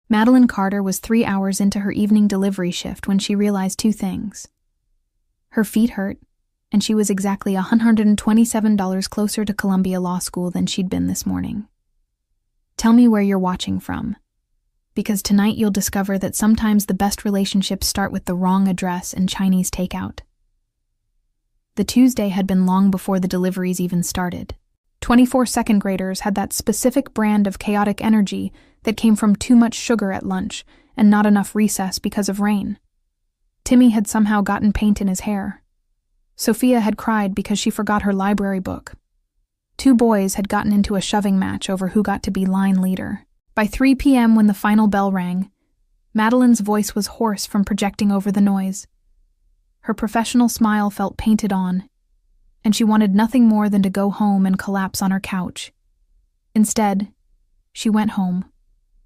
Madeline Carter was 3 hours into her evening delivery shift when she realized two things. Her feet hurt, and she was exactly $127 closer to Columbia Law School than she'd been this morning. Tell me where you're watching from, because tonight you'll discover that sometimes the best relationships start with the wrong address and Chinese takeout. The Tuesday had been long before the deliveries even started. 24 second graders had that specific brand of chaotic energy that came from too much sugar at lunch and not enough recess because of rain. Timmy had somehow gotten paint in his hair. Sophia had cried because she forgot her library book. 2 boys had gotten into a shoving match over who got to be line leader. By 3 p.m. when the final bell rang, Madeline's voice was hoarse from projecting over the noise. Her professional smile felt painted on, and she wanted nothing more than to go home and collapse on her couch. Instead, she went home,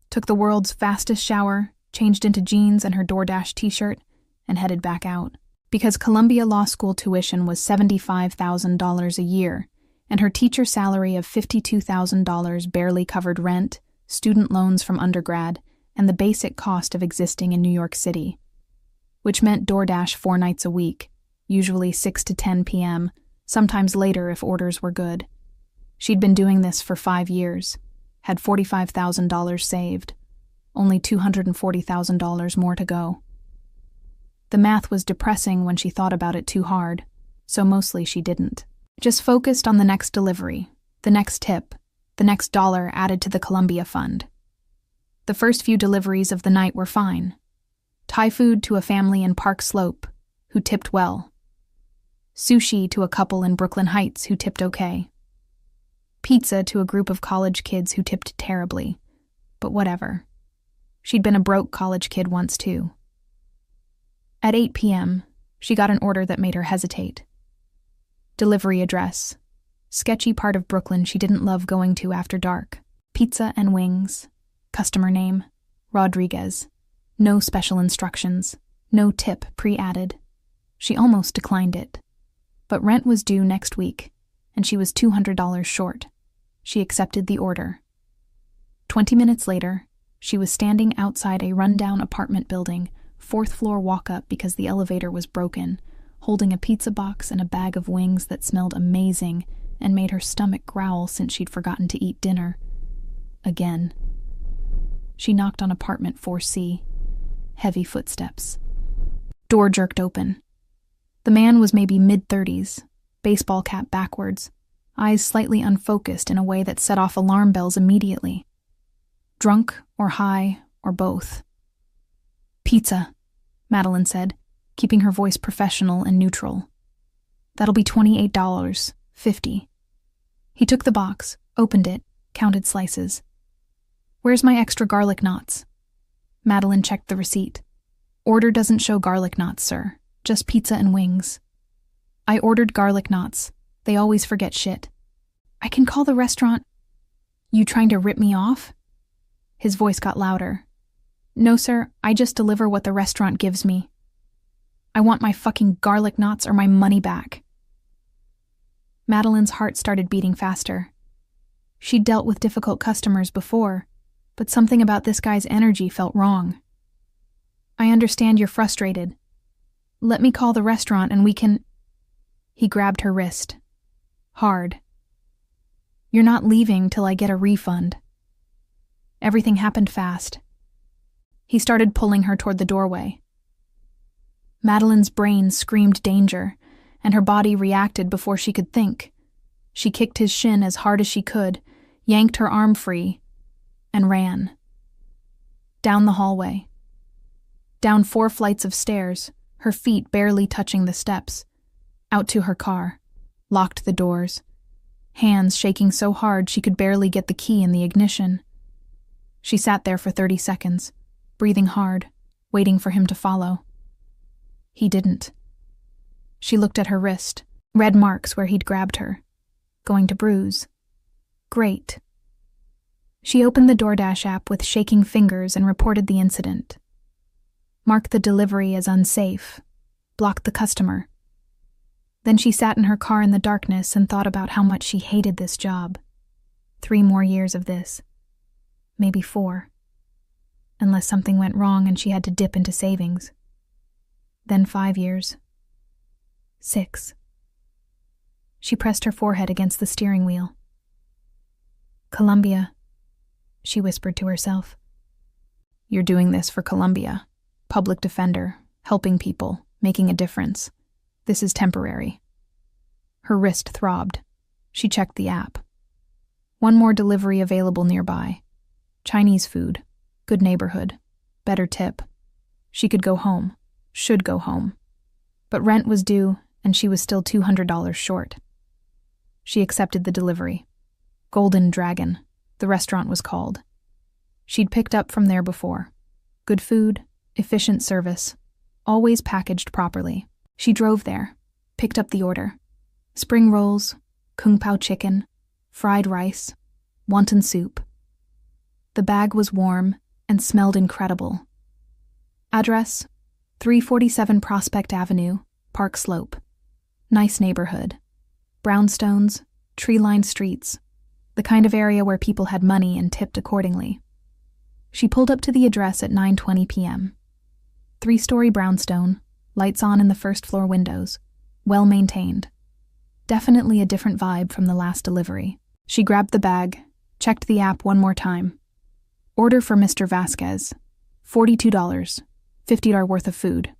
took the world's fastest shower, changed into jeans and her DoorDash t-shirt, and headed back out. Because Columbia Law School tuition was $75,000 a year, and her teacher salary of $52,000 barely covered rent, student loans from undergrad, and the basic cost of existing in New York City, which meant DoorDash 4 nights a week, usually 6 to 10 p.m., sometimes later if orders were good. She'd been doing this for 5 years, had $45,000 saved, only $240,000 more to go. The math was depressing when she thought about it too hard, so mostly she didn't. Just focused on the next delivery, the next tip, the next dollar added to the Columbia Fund. The first few deliveries of the night were fine. Thai food to a family in Park Slope, who tipped well. Sushi to a couple in Brooklyn Heights who tipped okay. Pizza to a group of college kids who tipped terribly. But whatever. She'd been a broke college kid once too. At 8 p.m., she got an order that made her hesitate. Delivery address. Sketchy part of Brooklyn she didn't love going to after dark. Pizza and wings. Customer name, Rodriguez. No special instructions. No tip pre-added. She almost declined it. But rent was due next week, and she was $200 short. She accepted the order. 20 minutes later, she was standing outside a rundown apartment building, 4th floor walk-up because the elevator was broken, holding a pizza box and a bag of wings that smelled amazing and made her stomach growl since she'd forgotten to eat dinner. Again. She knocked on apartment 4C. Heavy footsteps. Door jerked open. The man was maybe mid-30s, baseball cap backwards, eyes slightly unfocused in a way that set off alarm bells immediately. Drunk or high or both. "Pizza," Madeline said, keeping her voice professional and neutral. "That'll be $28.50. He took the box, opened it, counted slices. "Where's my extra garlic knots?" Madeline checked the receipt. "Order doesn't show garlic knots, sir. Just pizza and wings." "I ordered garlic knots. They always forget shit." "I can call the restaurant." "You trying to rip me off?" His voice got louder. "No, sir, I just deliver what the restaurant gives me. I want my fucking garlic knots or my money back." Madeline's heart started beating faster. She'd dealt with difficult customers before, but something about this guy's energy felt wrong. "I understand you're frustrated. Let me call the restaurant and we can—" He grabbed her wrist. Hard. "You're not leaving till I get a refund." Everything happened fast. He started pulling her toward the doorway. Madeline's brain screamed danger, and her body reacted before she could think. She kicked his shin as hard as she could, yanked her arm free, and ran. Down the hallway. Down 4 flights of stairs, her feet barely touching the steps. Out to her car. Locked the doors. Hands shaking so hard she could barely get the key in the ignition. She sat there for 30 seconds, breathing hard, waiting for him to follow. He didn't. She looked at her wrist, red marks where he'd grabbed her. Going to bruise. Great. She opened the DoorDash app with shaking fingers and reported the incident. Marked the delivery as unsafe. Blocked the customer. Then she sat in her car in the darkness and thought about how much she hated this job. 3 more years of this. Maybe 4. unless something went wrong and she had to dip into savings. Then 5 years. 6. She pressed her forehead against the steering wheel. Columbia, she whispered to herself. You're doing this for Columbia. Public defender, helping people, making a difference. This is temporary. Her wrist throbbed. She checked the app. One more delivery available nearby. Chinese food, good neighborhood, better tip. She could go home, should go home. But rent was due, and she was still $200 short. She accepted the delivery. Golden Dragon, the restaurant was called. She'd picked up from there before. Good food, efficient service, always packaged properly. She drove there, picked up the order. Spring rolls, kung pao chicken, fried rice, wonton soup. The bag was warm and smelled incredible. Address, 347 Prospect Avenue, Park Slope. Nice neighborhood. Brownstones, tree-lined streets, the kind of area where people had money and tipped accordingly. She pulled up to the address at 9:20 p.m. 3-story brownstone, lights on in the first-floor windows, well-maintained. Definitely a different vibe from the last delivery. She grabbed the bag, checked the app one more time. Order for Mr. Vasquez. $42, $50 worth of food.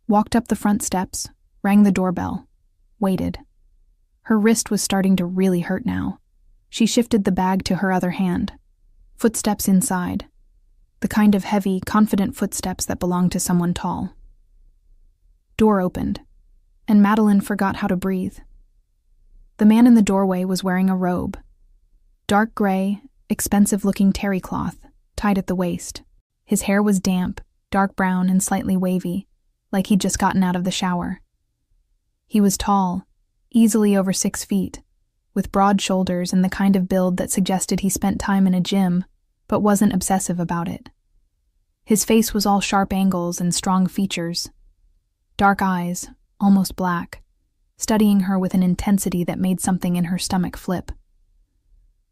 Walked up the front steps, rang the doorbell, waited. Her wrist was starting to really hurt now. She shifted the bag to her other hand. Footsteps inside. The kind of heavy, confident footsteps that belong to someone tall. Door opened, and Madeline forgot how to breathe. The man in the doorway was wearing a robe. Dark gray, expensive-looking terry cloth, tied at the waist. His hair was damp, dark brown and slightly wavy, like he'd just gotten out of the shower. He was tall, easily over 6 feet, with broad shoulders and the kind of build that suggested he spent time in a gym, but wasn't obsessive about it. His face was all sharp angles and strong features. Dark eyes, almost black, studying her with an intensity that made something in her stomach flip.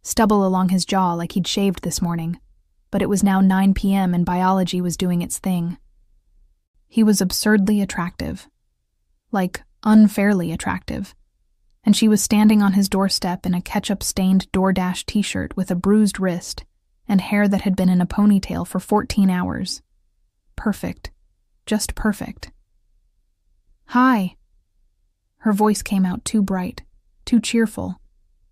Stubble along his jaw like he'd shaved this morning, but it was now 9 p.m. and biology was doing its thing. He was absurdly attractive. Like, unfairly attractive. And she was standing on his doorstep in a ketchup-stained DoorDash t-shirt with a bruised wrist and hair that had been in a ponytail for 14 hours. Perfect. Just perfect. Hi. Her voice came out too bright, too cheerful,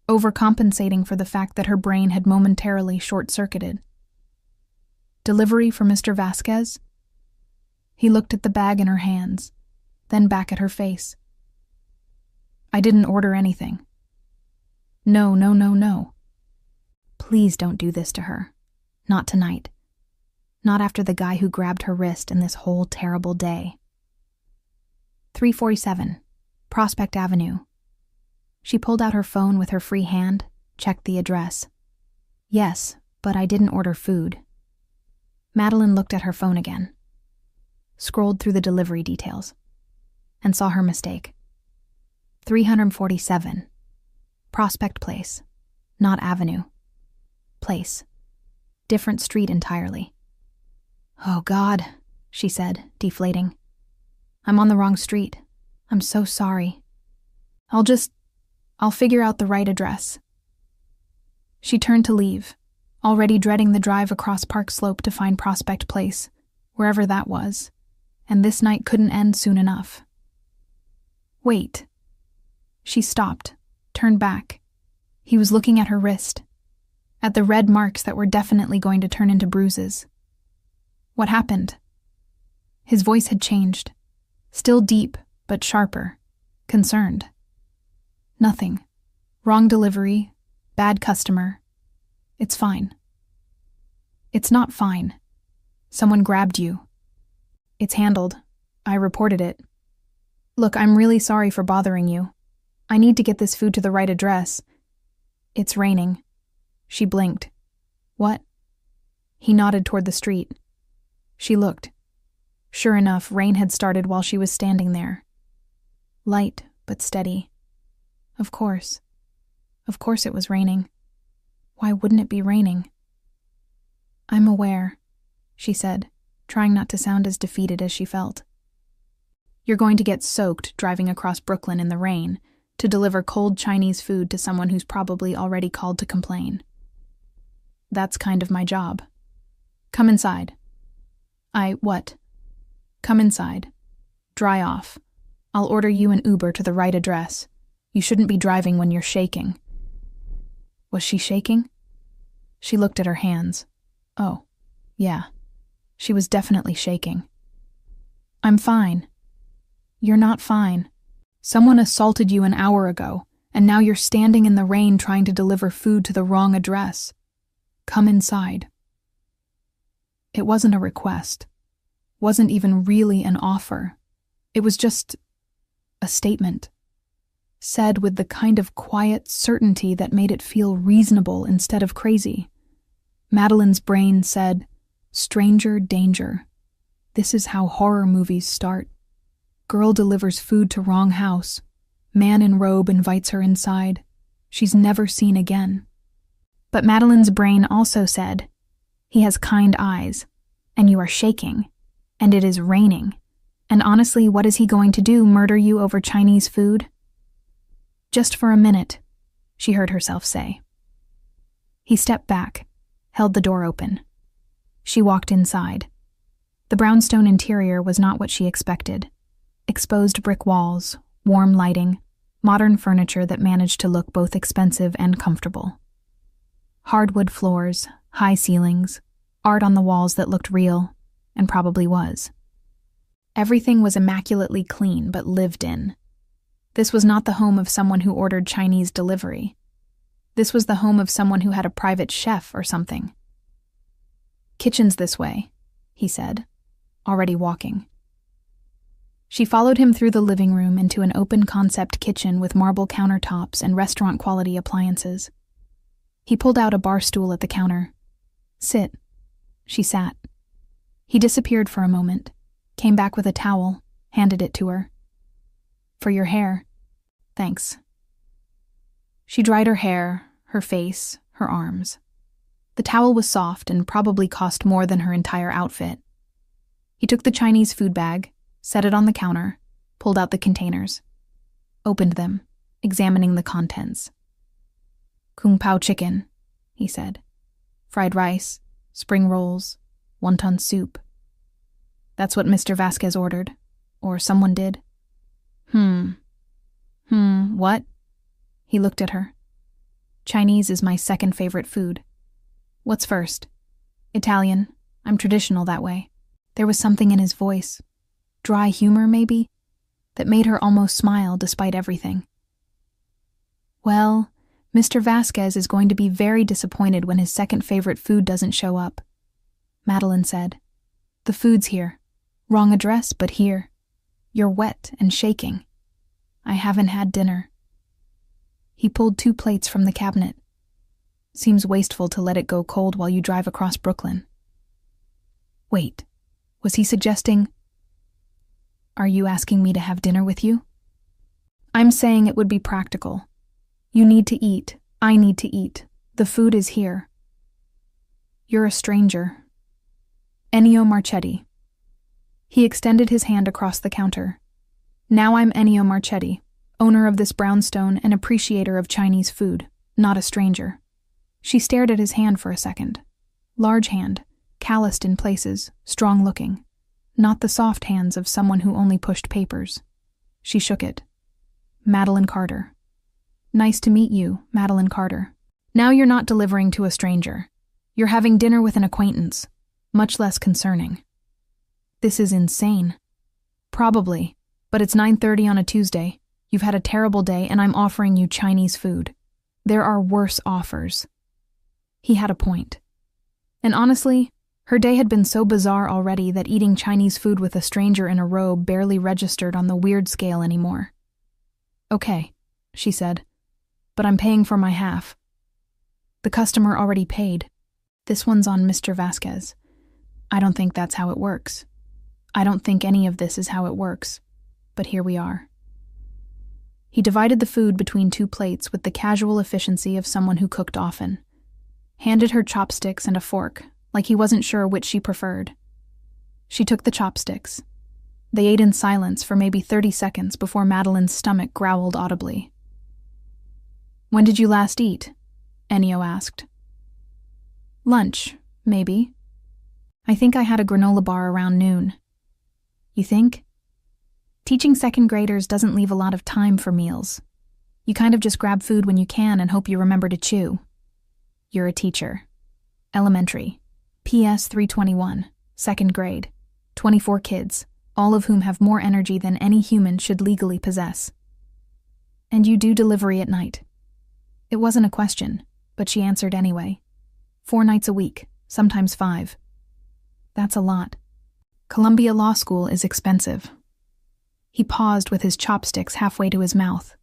overcompensating for the fact that her brain had momentarily short-circuited. Delivery for Mr. Vasquez? He looked at the bag in her hands, then back at her face. I didn't order anything. No. Please don't do this to her. Not tonight. Not after the guy who grabbed her wrist and this whole terrible day. 347, Prospect Avenue. She pulled out her phone with her free hand, checked the address. Yes, but I didn't order food. Madeline looked at her phone again, scrolled through the delivery details, and saw her mistake. 347, Prospect Place, not Avenue. Place. Different street entirely. Oh God, she said, deflating. I'm on the wrong street. I'm so sorry. I'll figure out the right address. She turned to leave, already dreading the drive across Park Slope to find Prospect Place, wherever that was, and this night couldn't end soon enough. Wait. She stopped, turned back. He was looking at her wrist, at the red marks that were definitely going to turn into bruises. What happened? His voice had changed, still deep, but sharper, concerned. Nothing. Wrong delivery, bad customer. It's fine. It's not fine. Someone grabbed you. It's handled. I reported it. Look, I'm really sorry for bothering you. I need to get this food to the right address. It's raining. She blinked. What? He nodded toward the street. She looked. Sure enough, rain had started while she was standing there. Light, but steady. Of course. Of course it was raining. Why wouldn't it be raining? I'm aware. she said, trying not to sound as defeated as she felt. You're going to get soaked driving across Brooklyn in the rain to deliver cold Chinese food to someone who's probably already called to complain. That's kind of my job. Come inside. What? Come inside. Dry off. I'll order you an Uber to the right address. You shouldn't be driving when you're shaking. Was she shaking? She looked at her hands. Oh, yeah. She was definitely shaking. I'm fine. You're not fine. Someone assaulted you an hour ago, and now you're standing in the rain trying to deliver food to the wrong address. Come inside. It wasn't a request. Wasn't even really an offer. It was just a statement. Said with the kind of quiet certainty that made it feel reasonable instead of crazy. Madeline's brain said, stranger danger. This is how horror movies start. Girl delivers food to wrong house. Man in robe invites her inside. She's never seen again. But Madeline's brain also said, he has kind eyes, and you are shaking, and it is raining. And honestly, what is he going to do, murder you over Chinese food? Just for a minute, she heard herself say. He stepped back, held the door open. She walked inside. The brownstone interior was not what she expected. Exposed brick walls, warm lighting, modern furniture that managed to look both expensive and comfortable. Hardwood floors, high ceilings, art on the walls that looked real, and probably was. Everything was immaculately clean but lived in. This was not the home of someone who ordered Chinese delivery. This was the home of someone who had a private chef or something. Kitchen's this way, he said, already walking. She followed him through the living room into an open-concept kitchen with marble countertops and restaurant-quality appliances. He pulled out a bar stool at the counter. Sit. She sat. He disappeared for a moment, came back with a towel, handed it to her. For your hair. Thanks. She dried her hair, her face, her arms. The towel was soft and probably cost more than her entire outfit. He took the Chinese food bag, set it on the counter, pulled out the containers, opened them, examining the contents. Kung Pao chicken, he said. Fried rice, spring rolls, wonton soup. That's what Mr. Vasquez ordered. Or someone did. What? He looked at her. Chinese is my second favorite food. What's first? Italian. I'm traditional that way. There was something in his voice. Dry humor, maybe? That made her almost smile despite everything. Well, Mr. Vasquez is going to be very disappointed when his second favorite food doesn't show up, Madeline said. The food's here. Wrong address, but here. You're wet and shaking. I haven't had dinner. He pulled 2 plates from the cabinet. Seems wasteful to let it go cold while you drive across Brooklyn. Wait, was he suggesting... Are you asking me to have dinner with you? I'm saying it would be practical. You need to eat. I need to eat. The food is here. You're a stranger. Ennio Marchetti. He extended his hand across the counter. Now I'm Ennio Marchetti, owner of this brownstone and appreciator of Chinese food, not a stranger. She stared at his hand for a second. Large hand, calloused in places, strong-looking. Not the soft hands of someone who only pushed papers. She shook it. Madeline Carter. Nice to meet you, Madeline Carter. Now you're not delivering to a stranger. You're having dinner with an acquaintance. Much less concerning. This is insane. Probably, but it's 9:30 on a Tuesday. You've had a terrible day and I'm offering you Chinese food. There are worse offers. He had a point. And honestly, her day had been so bizarre already that eating Chinese food with a stranger in a robe barely registered on the weird scale anymore. Okay, she said, but I'm paying for my half. The customer already paid. This one's on Mr. Vasquez. I don't think that's how it works. I don't think any of this is how it works, but here we are. He divided the food between 2 plates with the casual efficiency of someone who cooked often. Handed her chopsticks and a fork, like he wasn't sure which she preferred. She took the chopsticks. They ate in silence for maybe 30 seconds before Madeline's stomach growled audibly. "When did you last eat?" Ennio asked. "Lunch, maybe. I think I had a granola bar around noon." "You think?" "Teaching second graders doesn't leave a lot of time for meals. You kind of just grab food when you can and hope you remember to chew." "You're a teacher. Elementary. PS 321. Second grade. 24 kids, all of whom have more energy than any human should legally possess. And you do delivery at night." It wasn't a question, but she answered anyway. 4 nights a week, sometimes 5. "That's a lot. Columbia Law School is expensive." He paused with his chopsticks halfway to his mouth.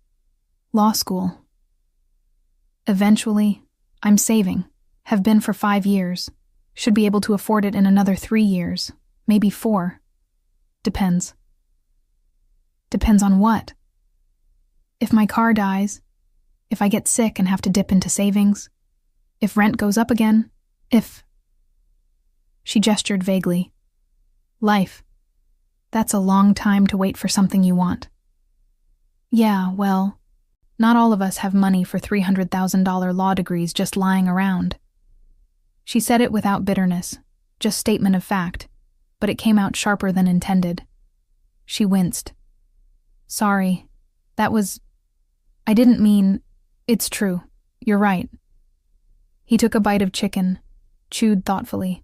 "Law school. Eventually, I'm saving. Have been for 5 years. Should be able to afford it in another 3 years, maybe 4. Depends." "Depends on what?" "If my car dies, if I get sick and have to dip into savings, if rent goes up again, if..." She gestured vaguely. "Life. That's a long time to wait for something you want." "Yeah, well, not all of us have money for $300,000 law degrees just lying around." She said it without bitterness, just statement of fact, but it came out sharper than intended. She winced. "Sorry, I didn't mean... It's true. You're right." He took a bite of chicken, chewed thoughtfully.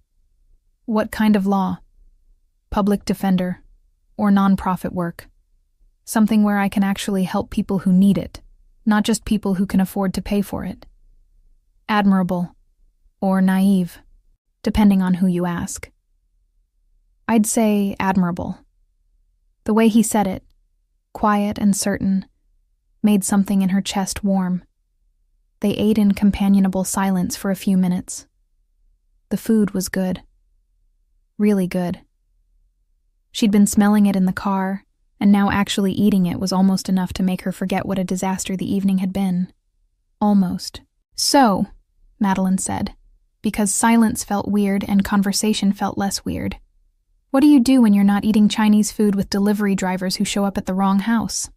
"What kind of law?" "Public defender, or non-profit work. Something where I can actually help people who need it, not just people who can afford to pay for it." "Admirable. Or naive, depending on who you ask." "I'd say admirable." The way he said it, quiet and certain, made something in her chest warm. They ate in companionable silence for a few minutes. The food was good. Really good. She'd been smelling it in the car, and now actually eating it was almost enough to make her forget what a disaster the evening had been. Almost. "So," Madeline said, because silence felt weird and conversation felt less weird, "what do you do when you're not eating Chinese food with delivery drivers who show up at the wrong house?"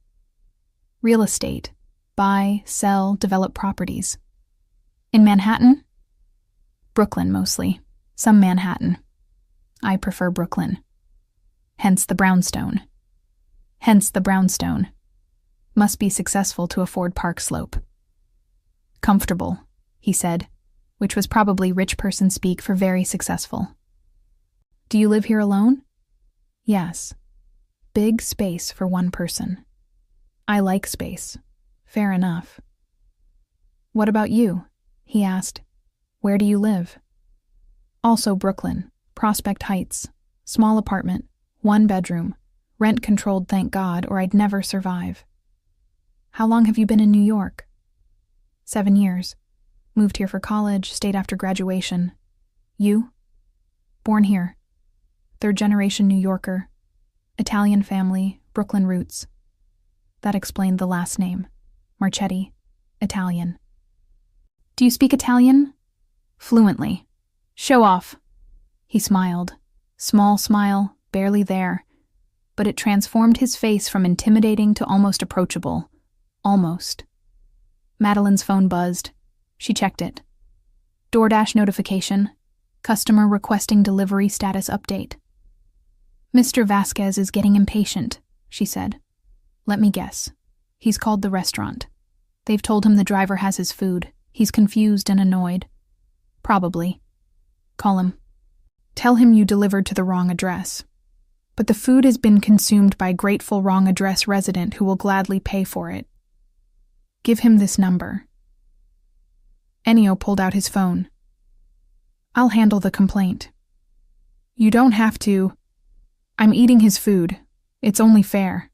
"Real estate. Buy, sell, develop properties." "In Manhattan?" "Brooklyn, mostly. Some Manhattan. I prefer Brooklyn. Hence the brownstone." "Hence the brownstone. Must be successful to afford Park Slope." "Comfortable," he said, which was probably rich person speak for very successful. "Do you live here alone?" "Yes. Big space for one person." "I like space. Fair enough." "What about you?" he asked. "Where do you live?" "Also Brooklyn, Prospect Heights. Small apartment, 1 bedroom. Rent controlled, thank God, or I'd never survive." "How long have you been in New York?" 7 years. Moved here for college, stayed after graduation. "You?" "Born here. 3rd-generation New Yorker. Italian family, Brooklyn roots." That explained the last name. Marchetti. Italian. "Do you speak Italian?" "Fluently." "Show off." He smiled. Small smile, barely there. But it transformed his face from intimidating to almost approachable. Almost. Madeline's phone buzzed. She checked it. DoorDash notification. Customer requesting delivery status update. "Mr. Vasquez is getting impatient," she said. "Let me guess. He's called the restaurant. They've told him the driver has his food. He's confused and annoyed." "Probably." "Call him. Tell him you delivered to the wrong address. But the food has been consumed by a grateful wrong address resident who will gladly pay for it. Give him this number." Ennio pulled out his phone. "I'll handle the complaint." "You don't have to. I'm eating his food. It's only fair."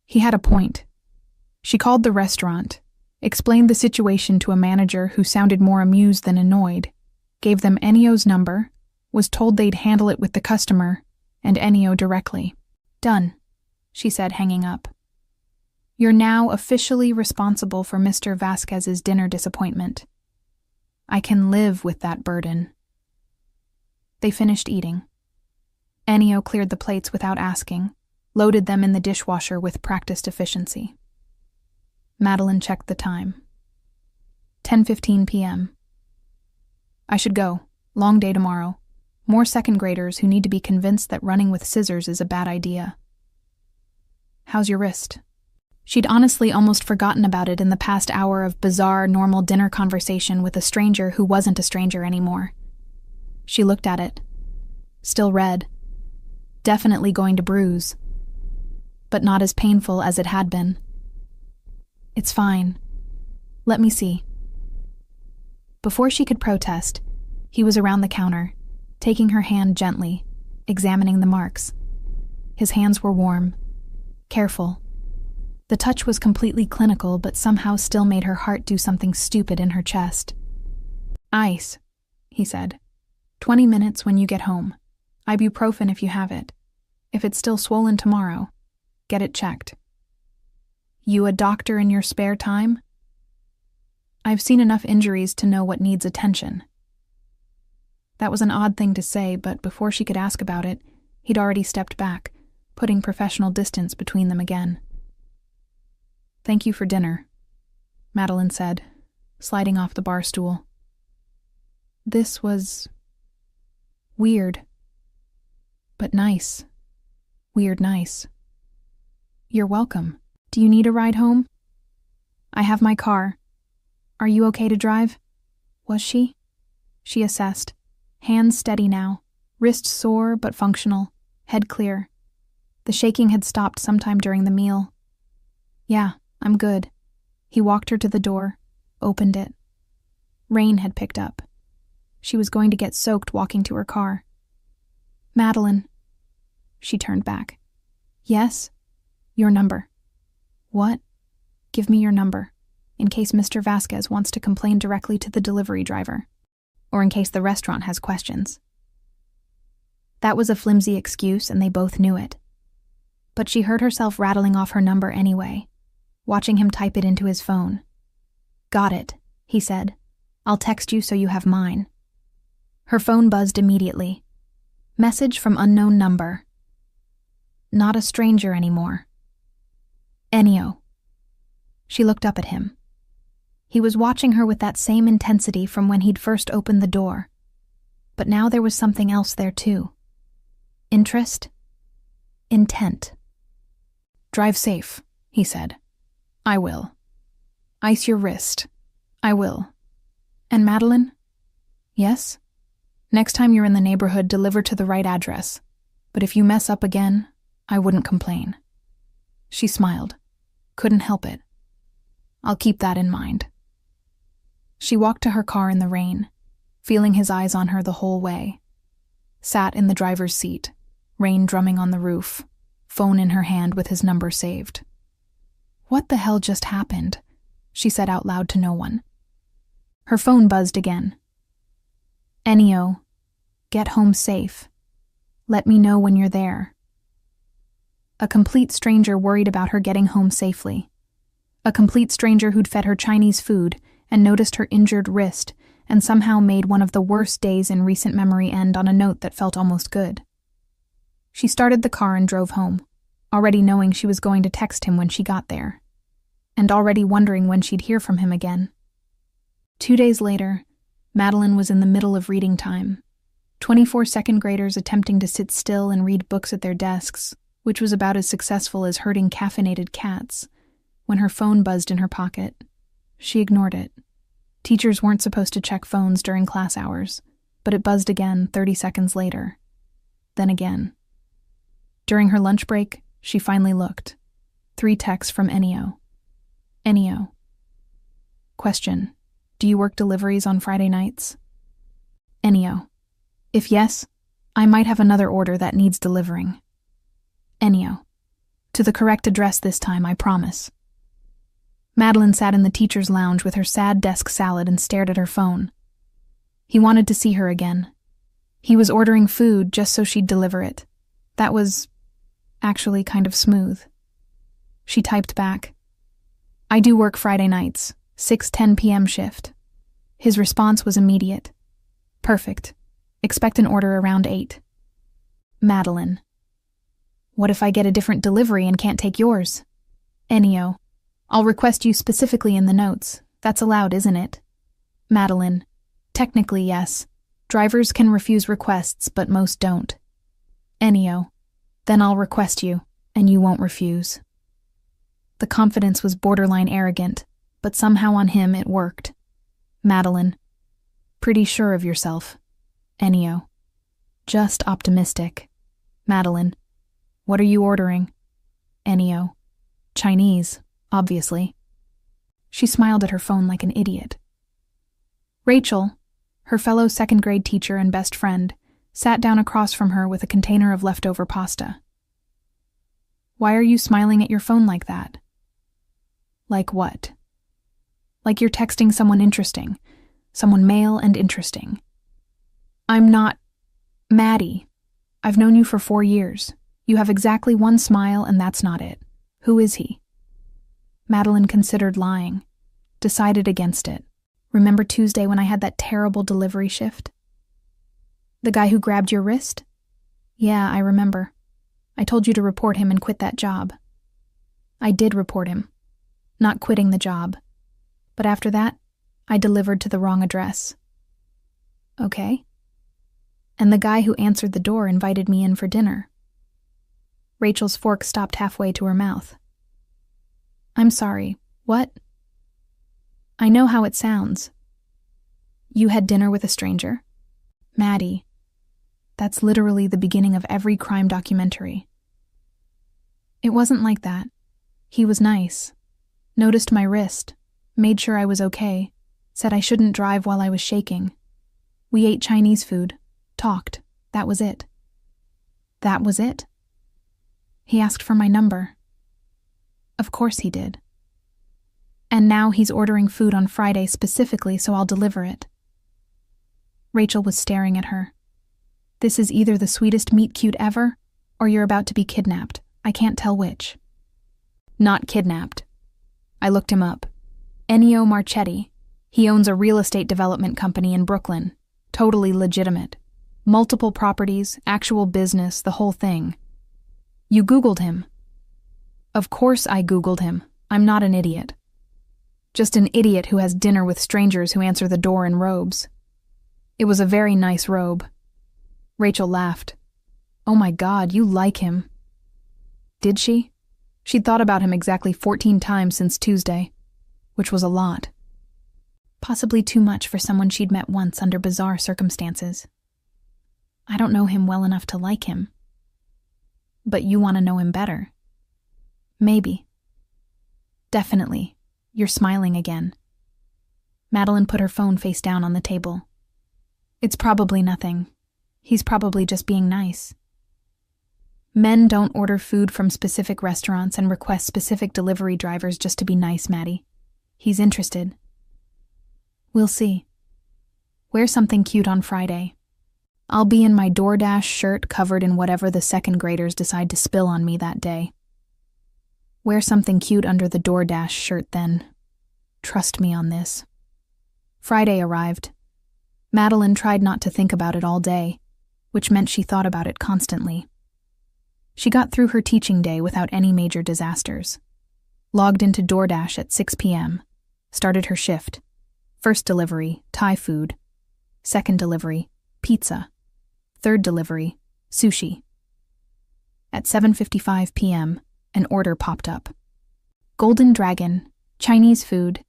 He had a point. She called the restaurant, explained the situation to a manager who sounded more amused than annoyed, gave them Ennio's number, was told they'd handle it with the customer, and Ennio directly. "Done," she said, hanging up. "You're now officially responsible for Mr. Vasquez's dinner disappointment. I can live with that burden. They finished eating. Ennio cleared the plates without asking, loaded them in the dishwasher with practiced efficiency. Madeline checked the time. 10:15 p.m. I should go. Long day tomorrow. More second graders who need to be convinced that running with scissors is a bad idea. How's your wrist? She'd honestly almost forgotten about it in the past hour of bizarre, normal dinner conversation with a stranger who wasn't a stranger anymore. She looked at it. Still red. Definitely going to bruise. But not as painful as it had been. It's fine. Let me see. Before she could protest, he was around the counter, taking her hand gently, examining the marks. His hands were warm, careful. The touch was completely clinical, but somehow still made her heart do something stupid in her chest. Ice, he said. 20 minutes when you get home. Ibuprofen if you have it. If it's still swollen tomorrow, get it checked. You a doctor in your spare time? I've seen enough injuries to know what needs attention. That was an odd thing to say, but before she could ask about it, he'd already stepped back, putting professional distance between them again. Thank you for dinner, Madeline said, sliding off the bar stool. This was weird, but nice. Weird nice. You're welcome. Do you need a ride home? I have my car. Are you okay to drive? Was she? She assessed. Hands steady now, wrist sore but functional, head clear. The shaking had stopped sometime during the meal. Yeah, I'm good. He walked her to the door, opened it. Rain had picked up. She was going to get soaked walking to her car. Madeline. She turned back. Yes? Your number. What? Give me your number, in case Mr. Vasquez wants to complain directly to the delivery driver, or in case the restaurant has questions. That was a flimsy excuse, and they both knew it. But she heard herself rattling off her number anyway, watching him type it into his phone. Got it, he said. I'll text you so you have mine. Her phone buzzed immediately. Message from unknown number. Not a stranger anymore. Ennio. She looked up at him. He was watching her with that same intensity from when he'd first opened the door. But now there was something else there too. Interest? Intent. Drive safe, he said. I will. Ice your wrist. I will. And Madeline? Yes? Next time you're in the neighborhood, deliver to the right address. But if you mess up again, I wouldn't complain. She smiled. Couldn't help it. I'll keep that in mind. She walked to her car in the rain, feeling his eyes on her the whole way. Sat in the driver's seat, rain drumming on the roof, phone in her hand with his number saved. What the hell just happened? She said out loud to no one. Her phone buzzed again. Ennio, get home safe. Let me know when you're there. A complete stranger worried about her getting home safely. A complete stranger who'd fed her Chinese food and noticed her injured wrist and somehow made one of the worst days in recent memory end on a note that felt almost good. She started the car and drove home, already knowing she was going to text him when she got there, and already wondering when she'd hear from him again. 2 days later, Madeline was in the middle of reading time. 24 second graders attempting to sit still and read books at their desks, which was about as successful as herding caffeinated cats, when her phone buzzed in her pocket. She ignored it. Teachers weren't supposed to check phones during class hours, but it buzzed again 30 seconds later. Then again. During her lunch break, she finally looked. 3 texts from Ennio. Ennio. Question. Do you work deliveries on Friday nights? Ennio. If yes, I might have another order that needs delivering. Ennio. To the correct address this time, I promise. Madeline sat in the teacher's lounge with her sad desk salad and stared at her phone. He wanted to see her again. He was ordering food just so she'd deliver it. That was actually kind of smooth. She typed back. I do work Friday nights, 6:10 p.m. shift. His response was immediate. Perfect. Expect an order around 8. Madeline. What if I get a different delivery and can't take yours? Ennio. I'll request you specifically in the notes. That's allowed, isn't it? Madeline. Technically, yes. Drivers can refuse requests, but most don't. Ennio. Then I'll request you, and you won't refuse. The confidence was borderline arrogant, but somehow on him it worked. Madeline. Pretty sure of yourself. Ennio. Just optimistic. Madeline. What are you ordering? Ennio. Chinese, obviously. She smiled at her phone like an idiot. Rachel, her fellow second-grade teacher and best friend, sat down across from her with a container of leftover pasta. Why are you smiling at your phone like that? Like what? Like you're texting someone interesting, someone male and interesting. I'm not Maddie. I've known you for 4 years. You have exactly one smile and that's not it. Who is he? Madeline considered lying, decided against it. Remember Tuesday when I had that terrible delivery shift? The guy who grabbed your wrist? Yeah, I remember. I told you to report him and quit that job. I did report him, not quitting the job. But after that, I delivered to the wrong address. Okay. And the guy who answered the door invited me in for dinner. Rachel's fork stopped halfway to her mouth. I'm sorry, what? I know how it sounds. You had dinner with a stranger? Maddie, that's literally the beginning of every crime documentary. It wasn't like that. He was nice. Noticed my wrist, made sure I was okay, said I shouldn't drive while I was shaking. We ate Chinese food, talked. That was it. That was it? He asked for my number. Of course he did. And now he's ordering food on Friday specifically so I'll deliver it. Rachel was staring at her. This is either the sweetest meet-cute ever, or you're about to be kidnapped. I can't tell which. Not kidnapped. I looked him up. Ennio Marchetti. He owns a real estate development company in Brooklyn. Totally legitimate. Multiple properties, actual business, the whole thing. You Googled him. Of course I Googled him. I'm not an idiot. Just an idiot who has dinner with strangers who answer the door in robes. It was a very nice robe. Rachel laughed. Oh my God, you like him. Did she? She'd thought about him exactly 14 times since Tuesday, which was a lot. Possibly too much for someone she'd met once under bizarre circumstances. I don't know him well enough to like him. But you want to know him better. Maybe. Definitely. You're smiling again. Madeline put her phone face down on the table. It's probably nothing. He's probably just being nice. Men don't order food from specific restaurants and request specific delivery drivers just to be nice, Maddie. He's interested. We'll see. Wear something cute on Friday. I'll be in my DoorDash shirt covered in whatever the second graders decide to spill on me that day. Wear something cute under the DoorDash shirt then. Trust me on this. Friday arrived. Madeline tried not to think about it all day, which meant she thought about it constantly. She got through her teaching day without any major disasters. Logged into DoorDash at 6 p.m. Started her shift. First delivery, Thai food. Second delivery, pizza. Third delivery, sushi. At 7:55 p.m., an order popped up. Golden Dragon, Chinese food,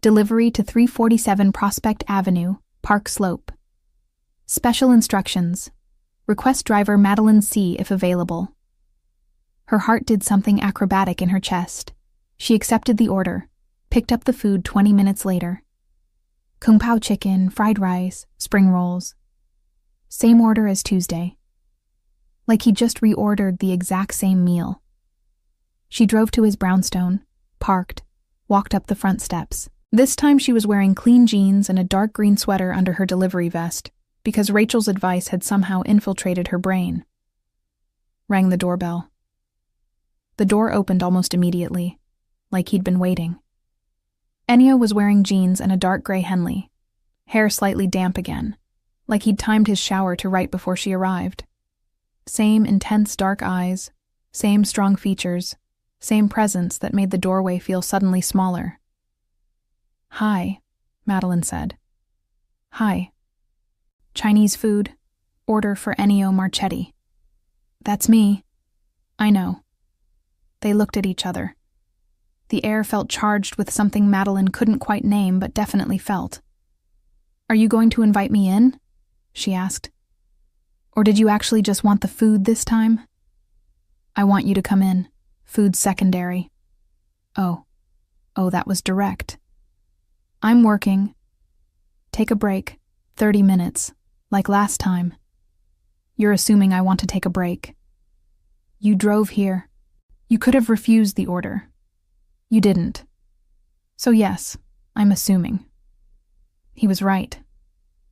delivery to 347 Prospect Avenue, Park Slope. Special instructions. Request driver Madeline C. if available. Her heart did something acrobatic in her chest. She accepted the order, picked up the food 20 minutes later. Kung Pao chicken, fried rice, spring rolls. Same order as Tuesday. Like he just reordered the exact same meal. She drove to his brownstone, parked, walked up the front steps. This time she was wearing clean jeans and a dark green sweater under her delivery vest, because Rachel's advice had somehow infiltrated her brain. Rang the doorbell. The door opened almost immediately, like he'd been waiting. Ennio was wearing jeans and a dark gray Henley, hair slightly damp again, like he'd timed his shower to right before she arrived. Same intense dark eyes, same strong features, same presence that made the doorway feel suddenly smaller. "Hi," Madeline said. "Hi. Chinese food, order for Ennio Marchetti." "That's me." "I know." They looked at each other. The air felt charged with something Madeline couldn't quite name but definitely felt. "Are you going to invite me in?" she asked. "Or did you actually just want the food this time?" "I want you to come in. Food's secondary." Oh, that was direct. "I'm working." "Take a break. 30 minutes. Like last time." "You're assuming I want to take a break." "You drove here. You could have refused the order. You didn't. So yes, I'm assuming." He was right.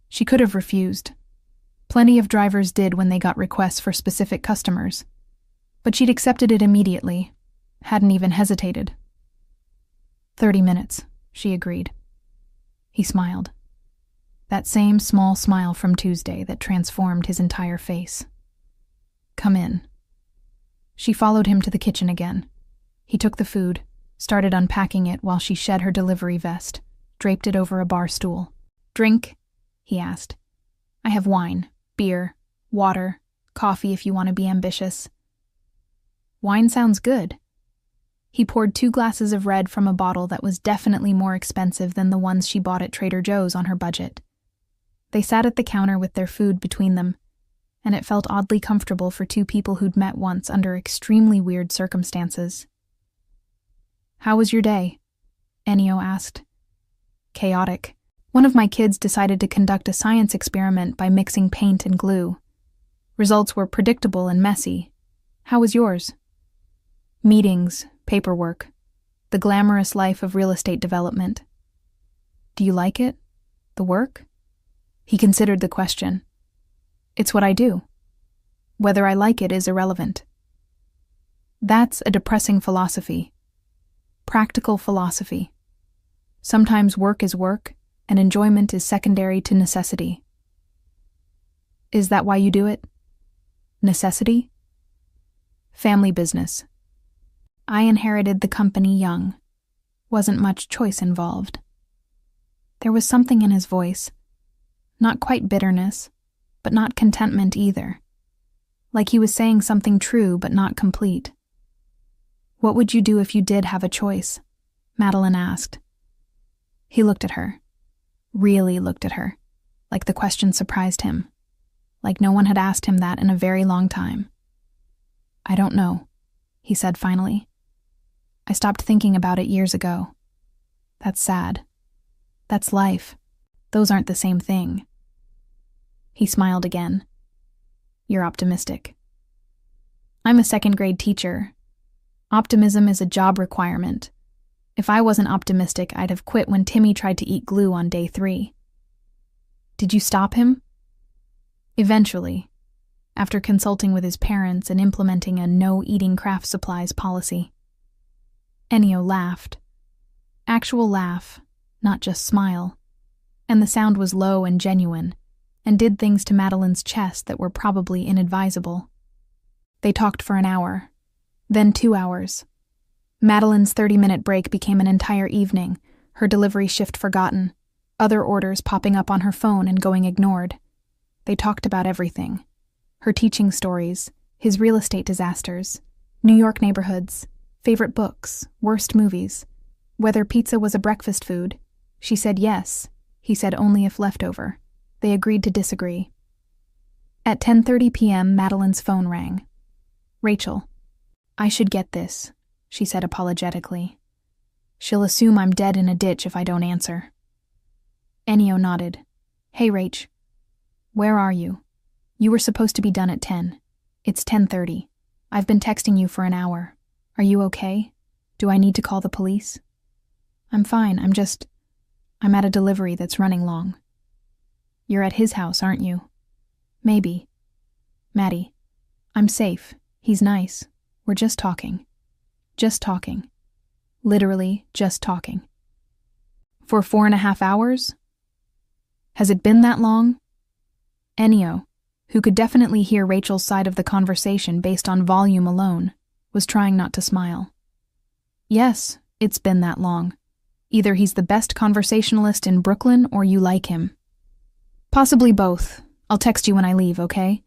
She could have refused. Plenty of drivers did when they got requests for specific customers. But she'd accepted it immediately, hadn't even hesitated. 30 minutes, she agreed. He smiled. That same small smile from Tuesday that transformed his entire face. "Come in." She followed him to the kitchen again. He took the food, started unpacking it while she shed her delivery vest, draped it over a bar stool. "Drink?" he asked. "I have wine, beer, water, coffee if you want to be ambitious." "Wine sounds good." He poured 2 glasses of red from a bottle that was definitely more expensive than the ones she bought at Trader Joe's on her budget. They sat at the counter with their food between them, and it felt oddly comfortable for 2 people who'd met once under extremely weird circumstances. "How was your day?" Ennio asked. "Chaotic. One of my kids decided to conduct a science experiment by mixing paint and glue. Results were predictable and messy. How was yours?" "Meetings, paperwork, the glamorous life of real estate development." "Do you like it? The work?" He considered the question. "It's what I do. Whether I like it is irrelevant." That's a depressing philosophy. Practical philosophy. Sometimes work is work, and enjoyment is secondary to necessity. "Is that why you do it? Necessity?" "Family business. I inherited the company young. Wasn't much choice involved." There was something in his voice. Not quite bitterness, but not contentment either. Like he was saying something true but not complete. "What would you do if you did have a choice?" Madeline asked. He looked at her. Really looked at her. Like the question surprised him. Like no one had asked him that in a very long time. "I don't know," he said finally. "I stopped thinking about it years ago. That's sad. That's life. Those aren't the same thing." He smiled again. "You're optimistic." "I'm a 2nd grade teacher. Optimism is a job requirement. If I wasn't optimistic, I'd have quit when Timmy tried to eat glue on day 3. "Did you stop him?" "Eventually, after consulting with his parents and implementing a no-eating craft supplies policy." Ennio laughed. Actual laugh, not just smile. And the sound was low and genuine, and did things to Madeline's chest that were probably inadvisable. They talked for an hour, then 2 hours. Madeline's 30-minute break became an entire evening, her delivery shift forgotten, other orders popping up on her phone and going ignored. They talked about everything. Her teaching stories, his real estate disasters, New York neighborhoods, favorite books, worst movies, whether pizza was a breakfast food. She said yes. He said only if leftover. They agreed to disagree. At 10:30 p.m., Madeline's phone rang. "Rachel, I should get this," she said apologetically. "She'll assume I'm dead in a ditch if I don't answer." Ennio nodded. "Hey, Rach. Where are you? You were supposed to be done at 10. It's 10:30. I've been texting you for an hour. Are you okay? Do I need to call the police?" "I'm fine. I'm at a delivery that's running long." "You're at his house, aren't you?" "Maybe." "Maddie, I'm safe. He's nice. We're just talking. Just talking. Literally just talking." "For 4.5 hours? Has it been that long?" Ennio, who could definitely hear Rachel's side of the conversation based on volume alone, was trying not to smile. Yes, it's been that long. Either he's the best conversationalist in Brooklyn or you like him. Possibly both. I'll text you when I leave, okay?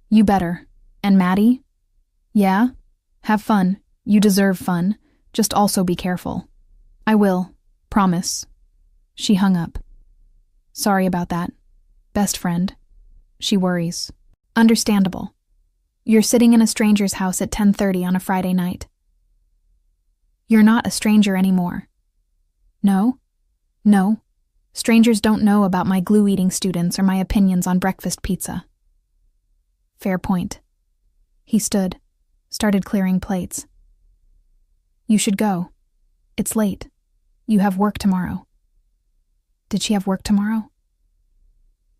You better. And Maddie? Yeah? Have fun. You deserve fun. Just also be careful. I will. Promise. She hung up. Sorry about that. Best friend. She worries. Understandable. You're sitting in a stranger's house at 10:30 on a Friday night. You're not a stranger anymore. No? No. Strangers don't know about my glue-eating students or my opinions on breakfast pizza. Fair point. He stood, started clearing plates. You should go. It's late. You have work tomorrow. Did she have work tomorrow?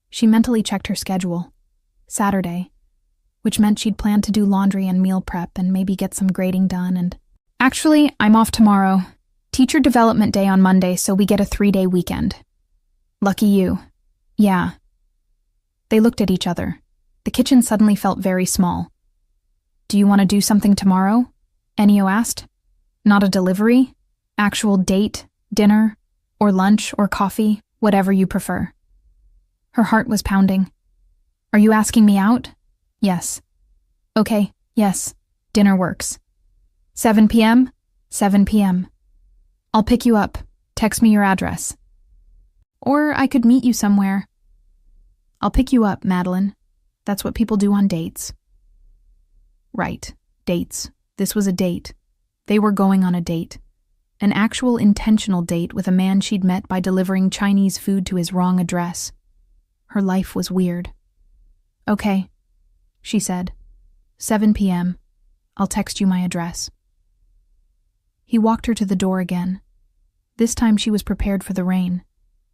She mentally checked her schedule. Saturday, which meant she'd planned to do laundry and meal prep and maybe get some grading done and... Actually, I'm off tomorrow. Teacher development day on Monday, so we get a 3-day weekend. Lucky you. Yeah. They looked at each other. The kitchen suddenly felt very small. Do you want to do something tomorrow? Ennio asked. Not a delivery? Actual date, dinner, or lunch, or coffee, whatever you prefer. Her heart was pounding. Are you asking me out? Yes. Okay, yes. Dinner works. 7 p.m.? 7 p.m. I'll pick you up. Text me your address. Or I could meet you somewhere. I'll pick you up, Madeline. That's what people do on dates. Right, dates. This was a date. They were going on a date. An actual intentional date with a man she'd met by delivering Chinese food to his wrong address. Her life was weird. Okay, she said. 7 p.m. I'll text you my address. He walked her to the door again. This time she was prepared for the rain.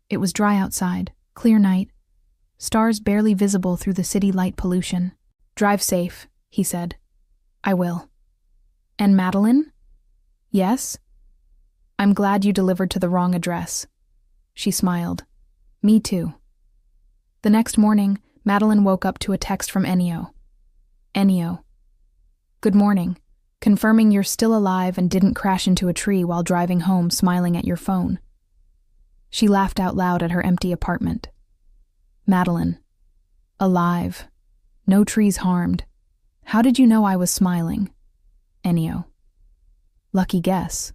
It was dry outside, clear night, stars barely visible through the city light pollution. Drive safe, he said. I will. And Madeline? Yes? I'm glad you delivered to the wrong address. She smiled. Me too. The next morning, Madeline woke up to a text from Ennio. Ennio. Good morning. Confirming you're still alive and didn't crash into a tree while driving home smiling at your phone. She laughed out loud at her empty apartment. Madeline. Alive. No trees harmed. How did you know I was smiling? Ennio. Lucky guess.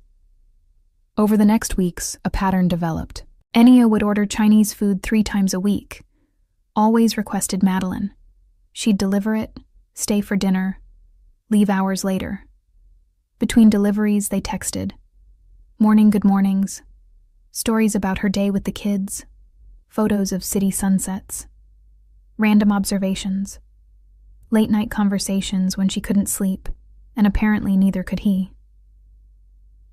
Over the next weeks, a pattern developed. Ennio would order Chinese food 3 times a week. Always requested Madeline. She'd deliver it, stay for dinner, leave hours later. Between deliveries, they texted. Morning good mornings. Stories about her day with the kids. Photos of city sunsets. Random observations. Late-night conversations when she couldn't sleep, and apparently neither could he.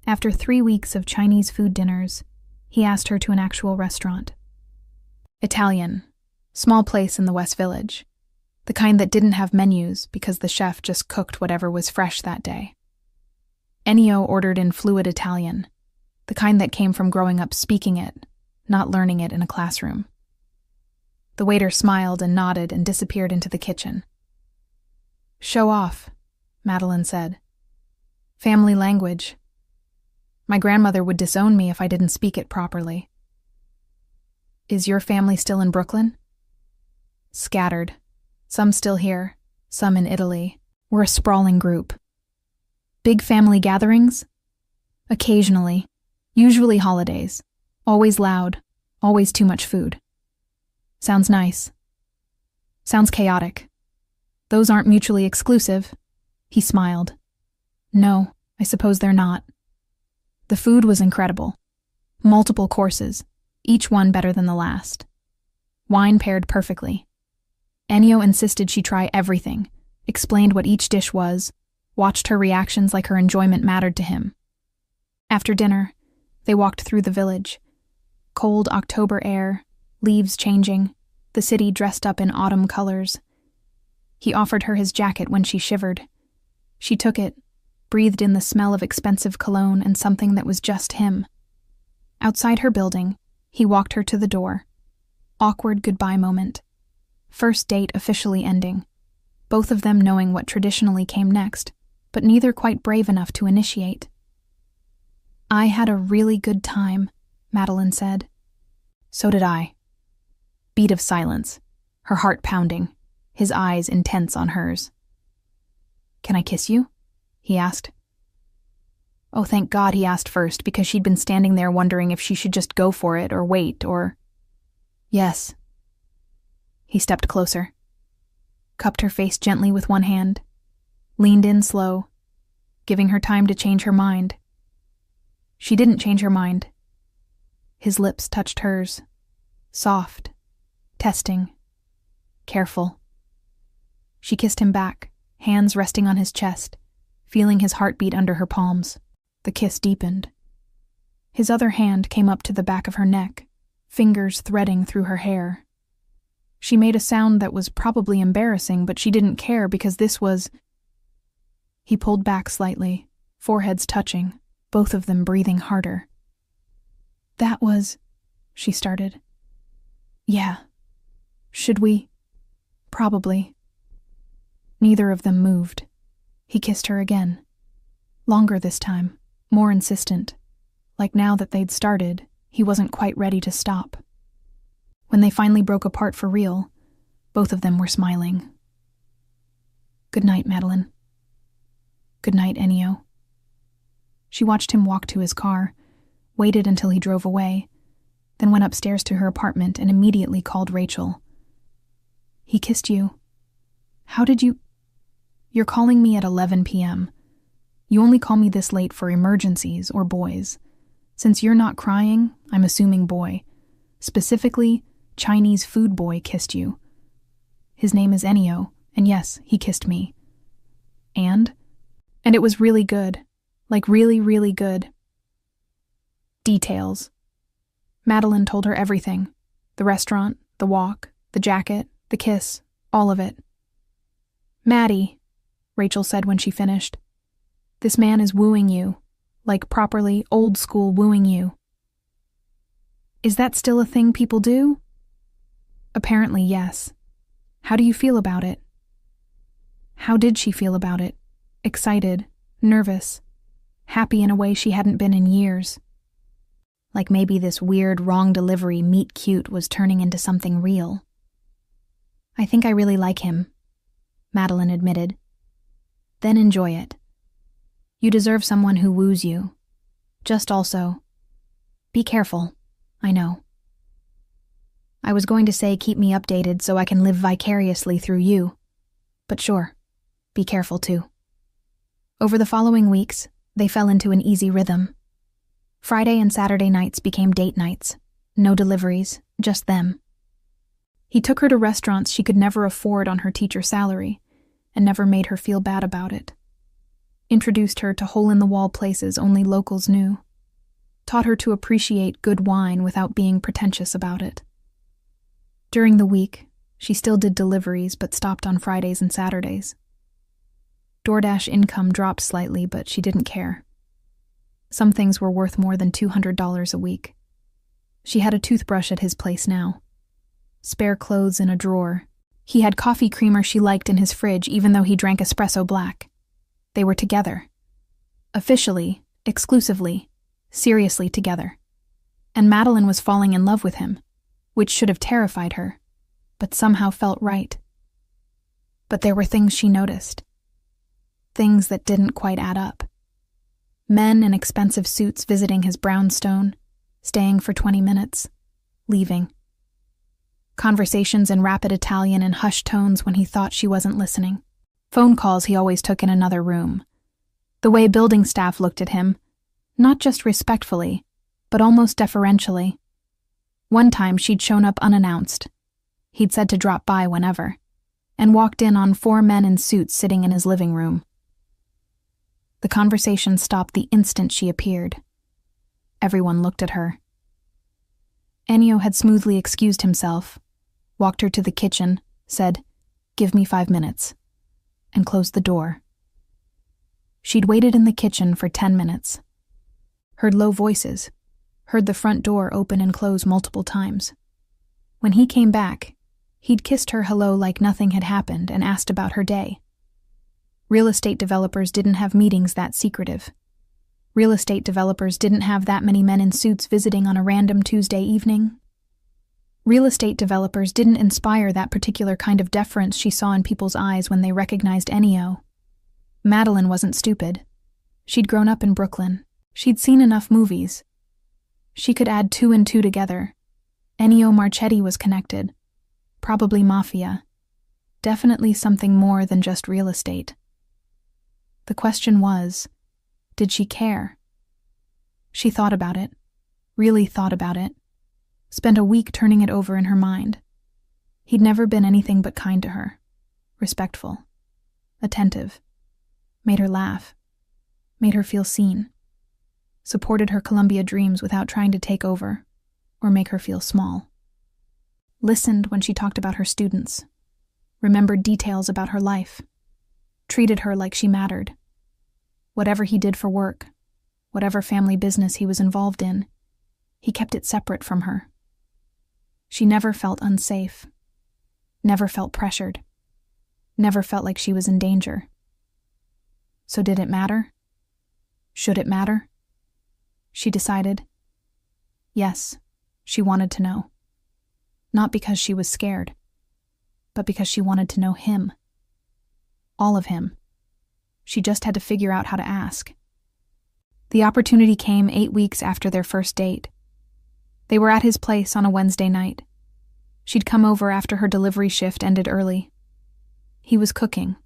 After 3 weeks of Chinese food dinners, he asked her to an actual restaurant. Italian. Small place in the West Village. The kind that didn't have menus because the chef just cooked whatever was fresh that day. Ennio ordered in fluid Italian, the kind that came from growing up speaking it, not learning it in a classroom. The waiter smiled and nodded and disappeared into the kitchen. Show off, Madeline said. Family language. My grandmother would disown me if I didn't speak it properly. Is your family still in Brooklyn? Scattered. Some still here, some in Italy. We're a sprawling group. Big family gatherings? Occasionally. Usually holidays. Always loud. Always too much food. Sounds nice. Sounds chaotic. Those aren't mutually exclusive. He smiled. No, I suppose they're not. The food was incredible. Multiple courses, each one better than the last. Wine paired perfectly. Ennio insisted she try everything, explained what each dish was, watched her reactions like her enjoyment mattered to him. After dinner, they walked through the village. Cold October air, leaves changing, the city dressed up in autumn colors. He offered her his jacket when she shivered. She took it, breathed in the smell of expensive cologne and something that was just him. Outside her building, he walked her to the door. Awkward goodbye moment. First date officially ending, both of them knowing what traditionally came next, but neither quite brave enough to initiate. "I had a really good time," Madeline said. "So did I." Beat of silence, her heart pounding, his eyes intense on hers. "Can I kiss you?" he asked. Oh, thank God he asked first, because she'd been standing there wondering if she should just go for it or wait or... "Yes." He stepped closer, cupped her face gently with one hand, leaned in slow, giving her time to change her mind. She didn't change her mind. His lips touched hers, soft, testing, careful. She kissed him back, hands resting on his chest, feeling his heartbeat under her palms. The kiss deepened. His other hand came up to the back of her neck, fingers threading through her hair. She made a sound that was probably embarrassing, but she didn't care because this was... He pulled back slightly, foreheads touching, both of them breathing harder. "That was..." she started. "Yeah. Should we?" "Probably." Neither of them moved. He kissed her again. Longer this time, more insistent. Like now that they'd started, he wasn't quite ready to stop. When they finally broke apart for real, both of them were smiling. "Good night, Madeline." "Good night, Ennio." She watched him walk to his car, waited until he drove away, then went upstairs to her apartment and immediately called Rachel. "He kissed you. How did you... You're calling me at 11 p.m. You only call me this late for emergencies or boys. Since you're not crying, I'm assuming boy. Specifically, Chinese food boy kissed you. His name is Ennio, and yes, he kissed me. And it was really good. Like really, really good." Details. Madeline told her everything. The restaurant, the walk, the jacket, the kiss, all of it. "Maddie," Rachel said when she finished, "this man is wooing you, like properly old school wooing you." "Is that still a thing people do?" "Apparently, yes. How do you feel about it?" How did she feel about it? Excited, nervous, happy in a way she hadn't been in years. Like maybe this weird wrong delivery meet cute was turning into something real. "I think I really like him," Madeline admitted. "Then enjoy it. You deserve someone who woos you. Just also, be careful, I know. I was going to say keep me updated so I can live vicariously through you. But sure, be careful too." Over the following weeks, they fell into an easy rhythm. Friday and Saturday nights became date nights. No deliveries, just them. He took her to restaurants she could never afford on her teacher salary, and never made her feel bad about it. Introduced her to hole-in-the-wall places only locals knew. Taught her to appreciate good wine without being pretentious about it. During the week, she still did deliveries but stopped on Fridays and Saturdays. DoorDash income dropped slightly, but she didn't care. Some things were worth more than $200 a week. She had a toothbrush at his place now. Spare clothes in a drawer. He had coffee creamer she liked in his fridge even though he drank espresso black. They were together. Officially, exclusively, seriously together. And Madeline was falling in love with him, which should have terrified her, but somehow felt right. But there were things she noticed. Things that didn't quite add up. Men in expensive suits visiting his brownstone, staying for 20 minutes, leaving. Conversations in rapid Italian and hushed tones when he thought she wasn't listening. Phone calls he always took in another room. The way building staff looked at him, not just respectfully, but almost deferentially. One time she'd shown up unannounced. He'd said to drop by whenever, and walked in on 4 men in suits sitting in his living room. The conversation stopped the instant she appeared. Everyone looked at her. Ennio had smoothly excused himself, walked her to the kitchen, said, "Give me 5 minutes," and closed the door. She'd waited in the kitchen for 10 minutes. Heard low voices, heard the front door open and close multiple times. When he came back, He'd kissed her hello like nothing had happened and asked about her day. Real estate developers didn't have meetings that secretive. Real estate developers didn't have that many men in suits visiting on a random Tuesday evening. Real estate developers didn't inspire that particular kind of deference she saw in people's eyes when they recognized Ennio. Madeline wasn't stupid. She'd grown up in Brooklyn. She'd seen enough movies. She could add 2 and 2 together. Ennio Marchetti was connected. Probably Mafia. Definitely something more than just real estate. The question was, did she care? She thought about it. Really thought about it. Spent a week turning it over in her mind. He'd never been anything but kind to her. Respectful. Attentive. Made her laugh. Made her feel seen. Supported her Columbia dreams without trying to take over or make her feel small. Listened when she talked about her students. Remembered details about her life. Treated her like she mattered. Whatever he did for work, whatever family business he was involved in, he kept it separate from her. She never felt unsafe. Never felt pressured. Never felt like she was in danger. So did it matter? Should it matter? She decided. Yes, she wanted to know. Not because she was scared, but because she wanted to know him. All of him. She just had to figure out how to ask. The opportunity came 8 weeks after their first date. They were at his place on a Wednesday night. She'd come over after her delivery shift ended early. He was cooking.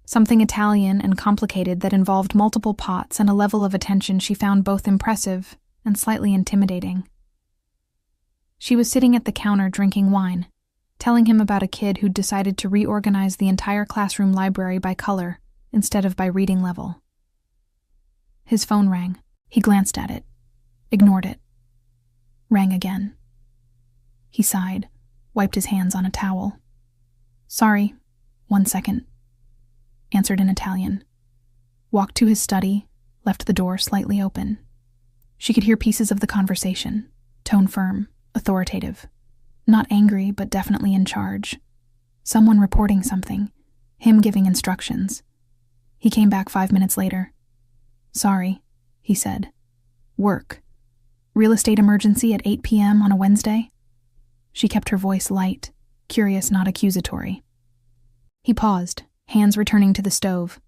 Something Italian and complicated that involved multiple pots and a level of attention she found both impressive and slightly intimidating. She was sitting at the counter drinking wine, telling him about a kid who'd decided to reorganize the entire classroom library by color instead of by reading level. His phone rang. He glanced at it, ignored it. Rang again. He sighed, wiped his hands on a towel. "Sorry, 1 second," answered in Italian. Walked to his study, left the door slightly open. She could hear pieces of the conversation, tone firm, authoritative. Not angry, but definitely in charge. Someone reporting something, him giving instructions. He came back 5 minutes later. "Sorry," he said. "Work. Real estate emergency at 8 p.m. on a Wednesday?" She kept her voice light, curious, not accusatory. He paused, hands returning to the stove.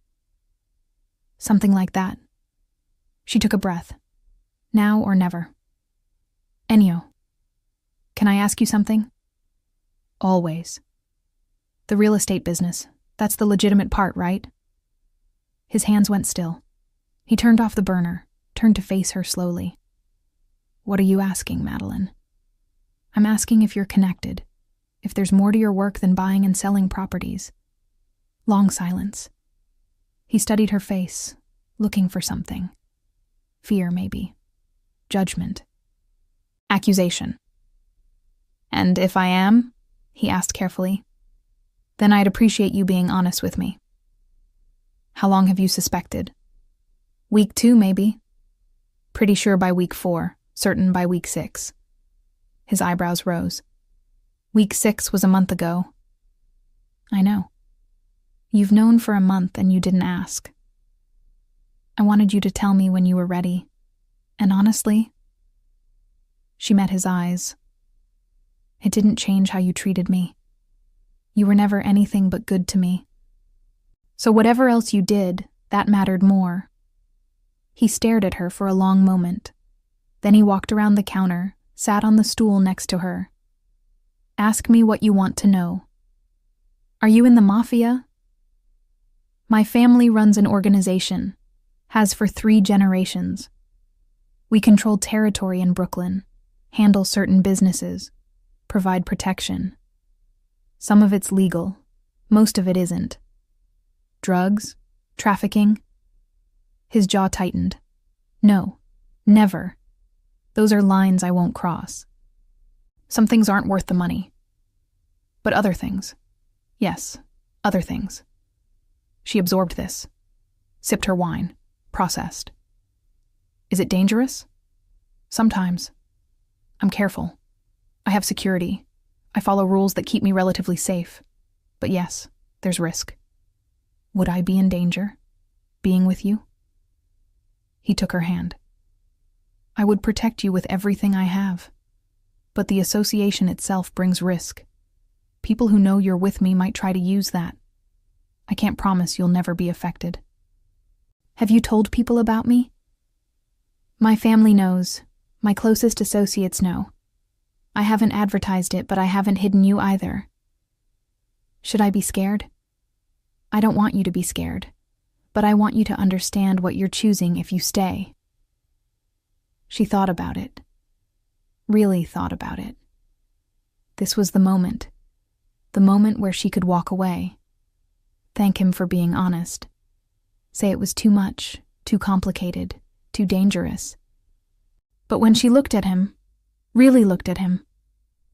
"Something like that." She took a breath. Now or never. "Ennio, can I ask you something?" "Always." "The real estate business, that's the legitimate part, right?" His hands went still. He turned off the burner, turned to face her slowly. "What are you asking, Madeline?" "I'm asking if you're connected, if there's more to your work than buying and selling properties." Long silence. He studied her face, looking for something. Fear, maybe. Judgment. Accusation. "And if I am," he asked carefully, "then I'd appreciate you being honest with me." "How long have you suspected?" "Week 2, maybe. Pretty sure by week 4, certain by week 6. His eyebrows rose. "Week 6 was a month ago." "I know. You've known for a month and you didn't ask. I wanted you to tell me when you were ready. And honestly," she met his eyes, "it didn't change how you treated me. You were never anything but good to me. So whatever else you did, that mattered more." He stared at her for a long moment. Then he walked around the counter, sat on the stool next to her. "Ask me what you want to know." "Are you in the Mafia?" "My family runs an organization, has for 3 generations. We control territory in Brooklyn, handle certain businesses, provide protection. Some of it's legal, most of it isn't. Drugs, trafficking." His jaw tightened. "No, never. Those are lines I won't cross. Some things aren't worth the money. But other things. Yes, other things." She absorbed this. Sipped her wine. Processed. "Is it dangerous?" "Sometimes. I'm careful. I have security. I follow rules that keep me relatively safe. But yes, there's risk. Would I be in danger, being with you? He took her hand. I would protect you with everything I have. But the association itself brings risk. People who know you're with me might try to use that. I can't promise you'll never be affected. Have you told people about me? My family knows. My closest associates know. I haven't advertised it, but I haven't hidden you either. Should I be scared? I don't want you to be scared, but I want you to understand what you're choosing if you stay. She thought about it. Really thought about it. This was the moment where she could walk away. Thank him for being honest. Say it was too much, too complicated, too dangerous. But when she looked at him, really looked at him,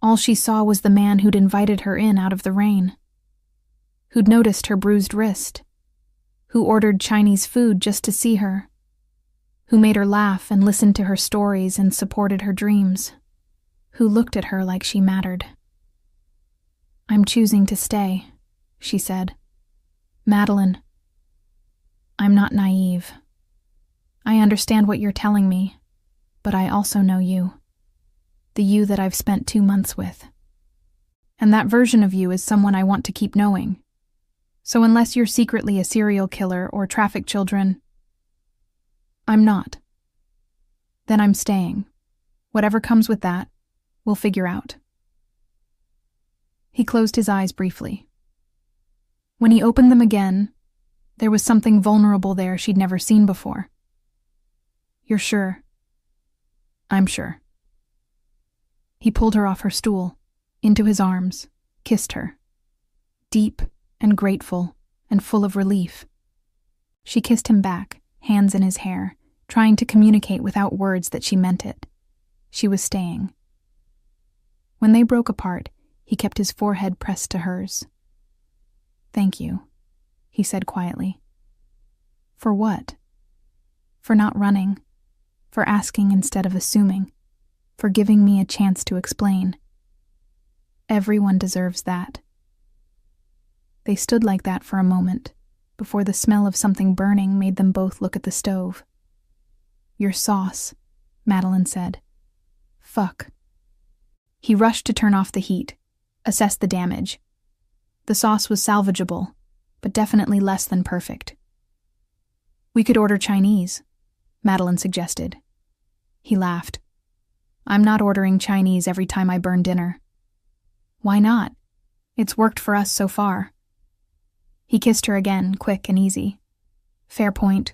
all she saw was the man who'd invited her in out of the rain, who'd noticed her bruised wrist, who ordered Chinese food just to see her, who made her laugh and listened to her stories and supported her dreams, who looked at her like she mattered. I'm choosing to stay, she said. Madeline, I'm not naive. I understand what you're telling me, but I also know you. The you that I've spent 2 months with. And that version of you is someone I want to keep knowing. So unless you're secretly a serial killer or traffic children, I'm not. Then I'm staying. Whatever comes with that, we'll figure out. He closed his eyes briefly. When he opened them again, there was something vulnerable there she'd never seen before. You're sure? I'm sure. He pulled her off her stool, into his arms, kissed her. Deep and grateful and full of relief. She kissed him back, hands in his hair, trying to communicate without words that she meant it. She was staying. When they broke apart, he kept his forehead pressed to hers. Thank you, he said quietly. For what? For not running. For asking instead of assuming. For giving me a chance to explain. Everyone deserves that. They stood like that for a moment, before the smell of something burning made them both look at the stove. Your sauce, Madeline said. Fuck. He rushed to turn off the heat, assess the damage. The sauce was salvageable, but definitely less than perfect. We could order Chinese, Madeline suggested. He laughed. I'm not ordering Chinese every time I burn dinner. Why not? It's worked for us so far. He kissed her again, quick and easy. Fair point.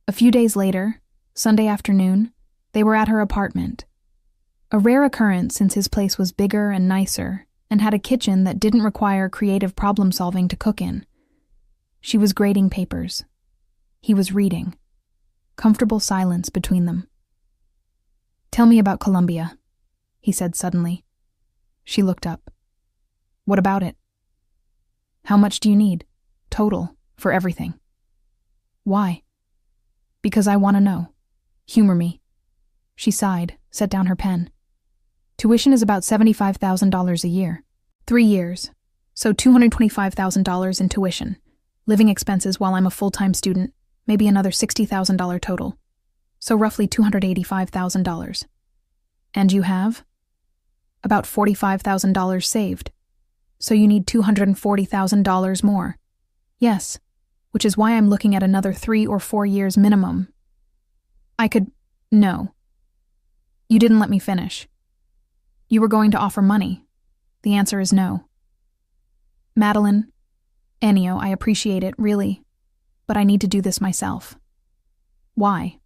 A few days later, Sunday afternoon, they were at her apartment. A rare occurrence since his place was bigger and nicer and had a kitchen that didn't require creative problem-solving to cook in. She was grading papers. He was reading. Comfortable silence between them. Tell me about Colombia, he said suddenly. She looked up. What about it? How much do you need, total, for everything? Why? Because I want to know. Humor me. She sighed, set down her pen. Tuition is about $75,000 a year. 3 years. So $225,000 in tuition. Living expenses while I'm a full-time student, maybe another $60,000 total. So roughly $285,000. And you have? About $45,000 saved. So you need $240,000 more. Yes, which is why I'm looking at another 3 or 4 years minimum. No. You didn't let me finish. You were going to offer money. The answer is no. Madeline, Ennio, I appreciate it, really, but I need to do this myself. Why?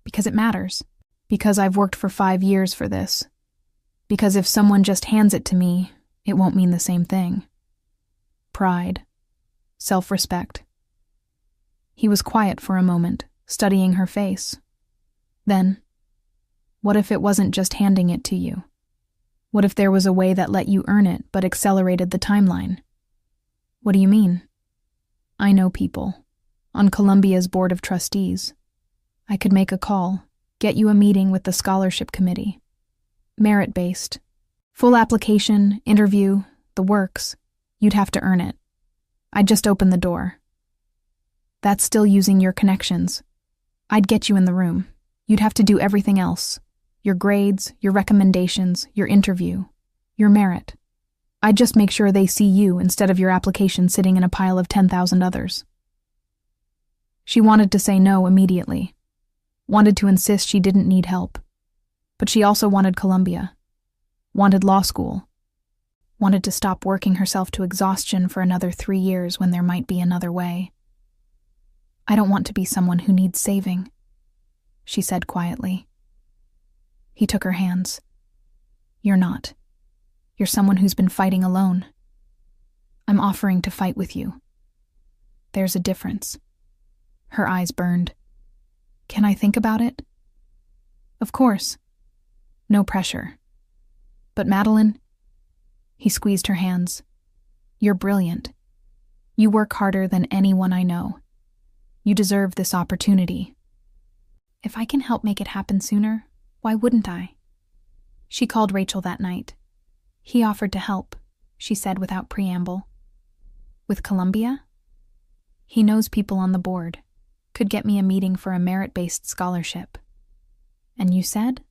Because it matters. Because I've worked for 5 years for this. Because if someone just hands it to me, it won't mean the same thing. Pride. Self-respect. He was quiet for a moment, studying her face. Then, what if it wasn't just handing it to you? What if there was a way that let you earn it but accelerated the timeline? What do you mean? I know people. On Columbia's board of trustees. I could make a call, get you a meeting with the scholarship committee. Merit-based. Full application, interview, the works. You'd have to earn it. I'd just open the door. That's still using your connections. I'd get you in the room. You'd have to do everything else. Your grades, your recommendations, your interview, your merit. I'd just make sure they see you instead of your application sitting in a pile of 10,000 others. She wanted to say no immediately. Wanted to insist she didn't need help. But she also wanted Columbia. Wanted law school. Wanted to stop working herself to exhaustion for another 3 years when there might be another way. I don't want to be someone who needs saving, she said quietly. He took her hands. You're not. You're someone who's been fighting alone. I'm offering to fight with you. There's a difference. Her eyes burned. Can I think about it? Of course. No pressure. But Madeline, he squeezed her hands. You're brilliant. You work harder than anyone I know. You deserve this opportunity. If I can help make it happen sooner, why wouldn't I? She called Rachel that night. He offered to help, she said without preamble. With Columbia? He knows people on the board. Could get me a meeting for a merit-based scholarship. And you said?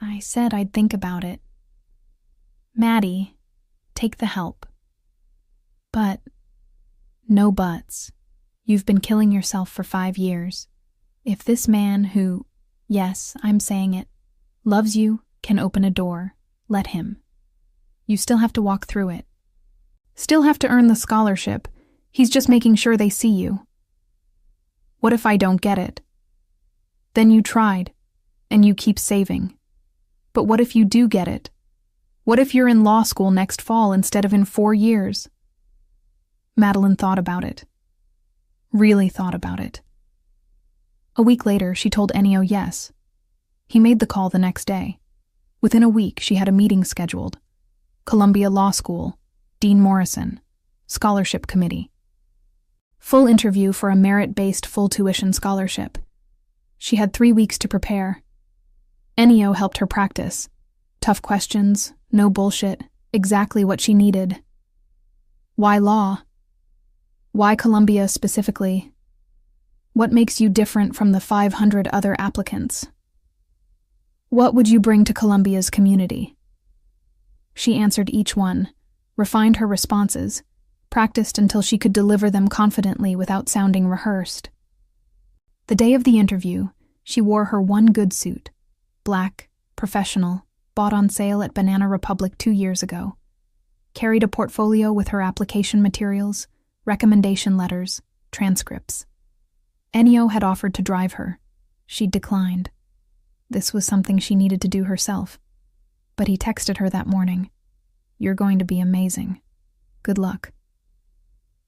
I said I'd think about it. Maddie, take the help. But, no buts. You've been killing yourself for 5 years. If this man who, yes, I'm saying it, loves you, can open a door, let him. You still have to walk through it. Still have to earn the scholarship. He's just making sure they see you. What if I don't get it? Then you tried, and you keep saving. But what if you do get it? What if you're in law school next fall instead of in 4 years? Madeline thought about it. Really thought about it. A week later, she told Ennio yes. He made the call the next day. Within a week, she had a meeting scheduled. Columbia Law School, Dean Morrison, Scholarship Committee. Full interview for a merit-based full-tuition scholarship. She had 3 weeks to prepare. Ennio helped her practice. Tough questions, no bullshit, exactly what she needed. Why law? Why Columbia specifically? What makes you different from the 500 other applicants? What would you bring to Columbia's community? She answered each one, refined her responses, practiced until she could deliver them confidently without sounding rehearsed. The day of the interview, she wore her one good suit, black, professional, bought on sale at Banana Republic 2 years ago. Carried a portfolio with her application materials, recommendation letters, transcripts. Ennio had offered to drive her. She'd declined. This was something she needed to do herself. But he texted her that morning. You're going to be amazing. Good luck.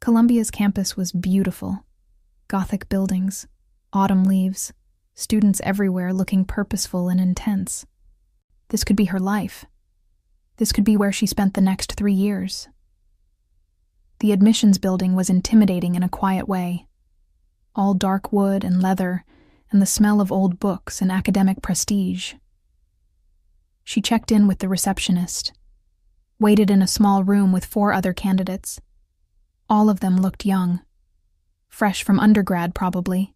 Columbia's campus was beautiful. Gothic buildings, autumn leaves, students everywhere looking purposeful and intense. This could be her life. This could be where she spent the next 3 years. The admissions building was intimidating in a quiet way. All dark wood and leather, and the smell of old books and academic prestige. She checked in with the receptionist, waited in a small room with 4 other candidates. All of them looked young. Fresh from undergrad, probably.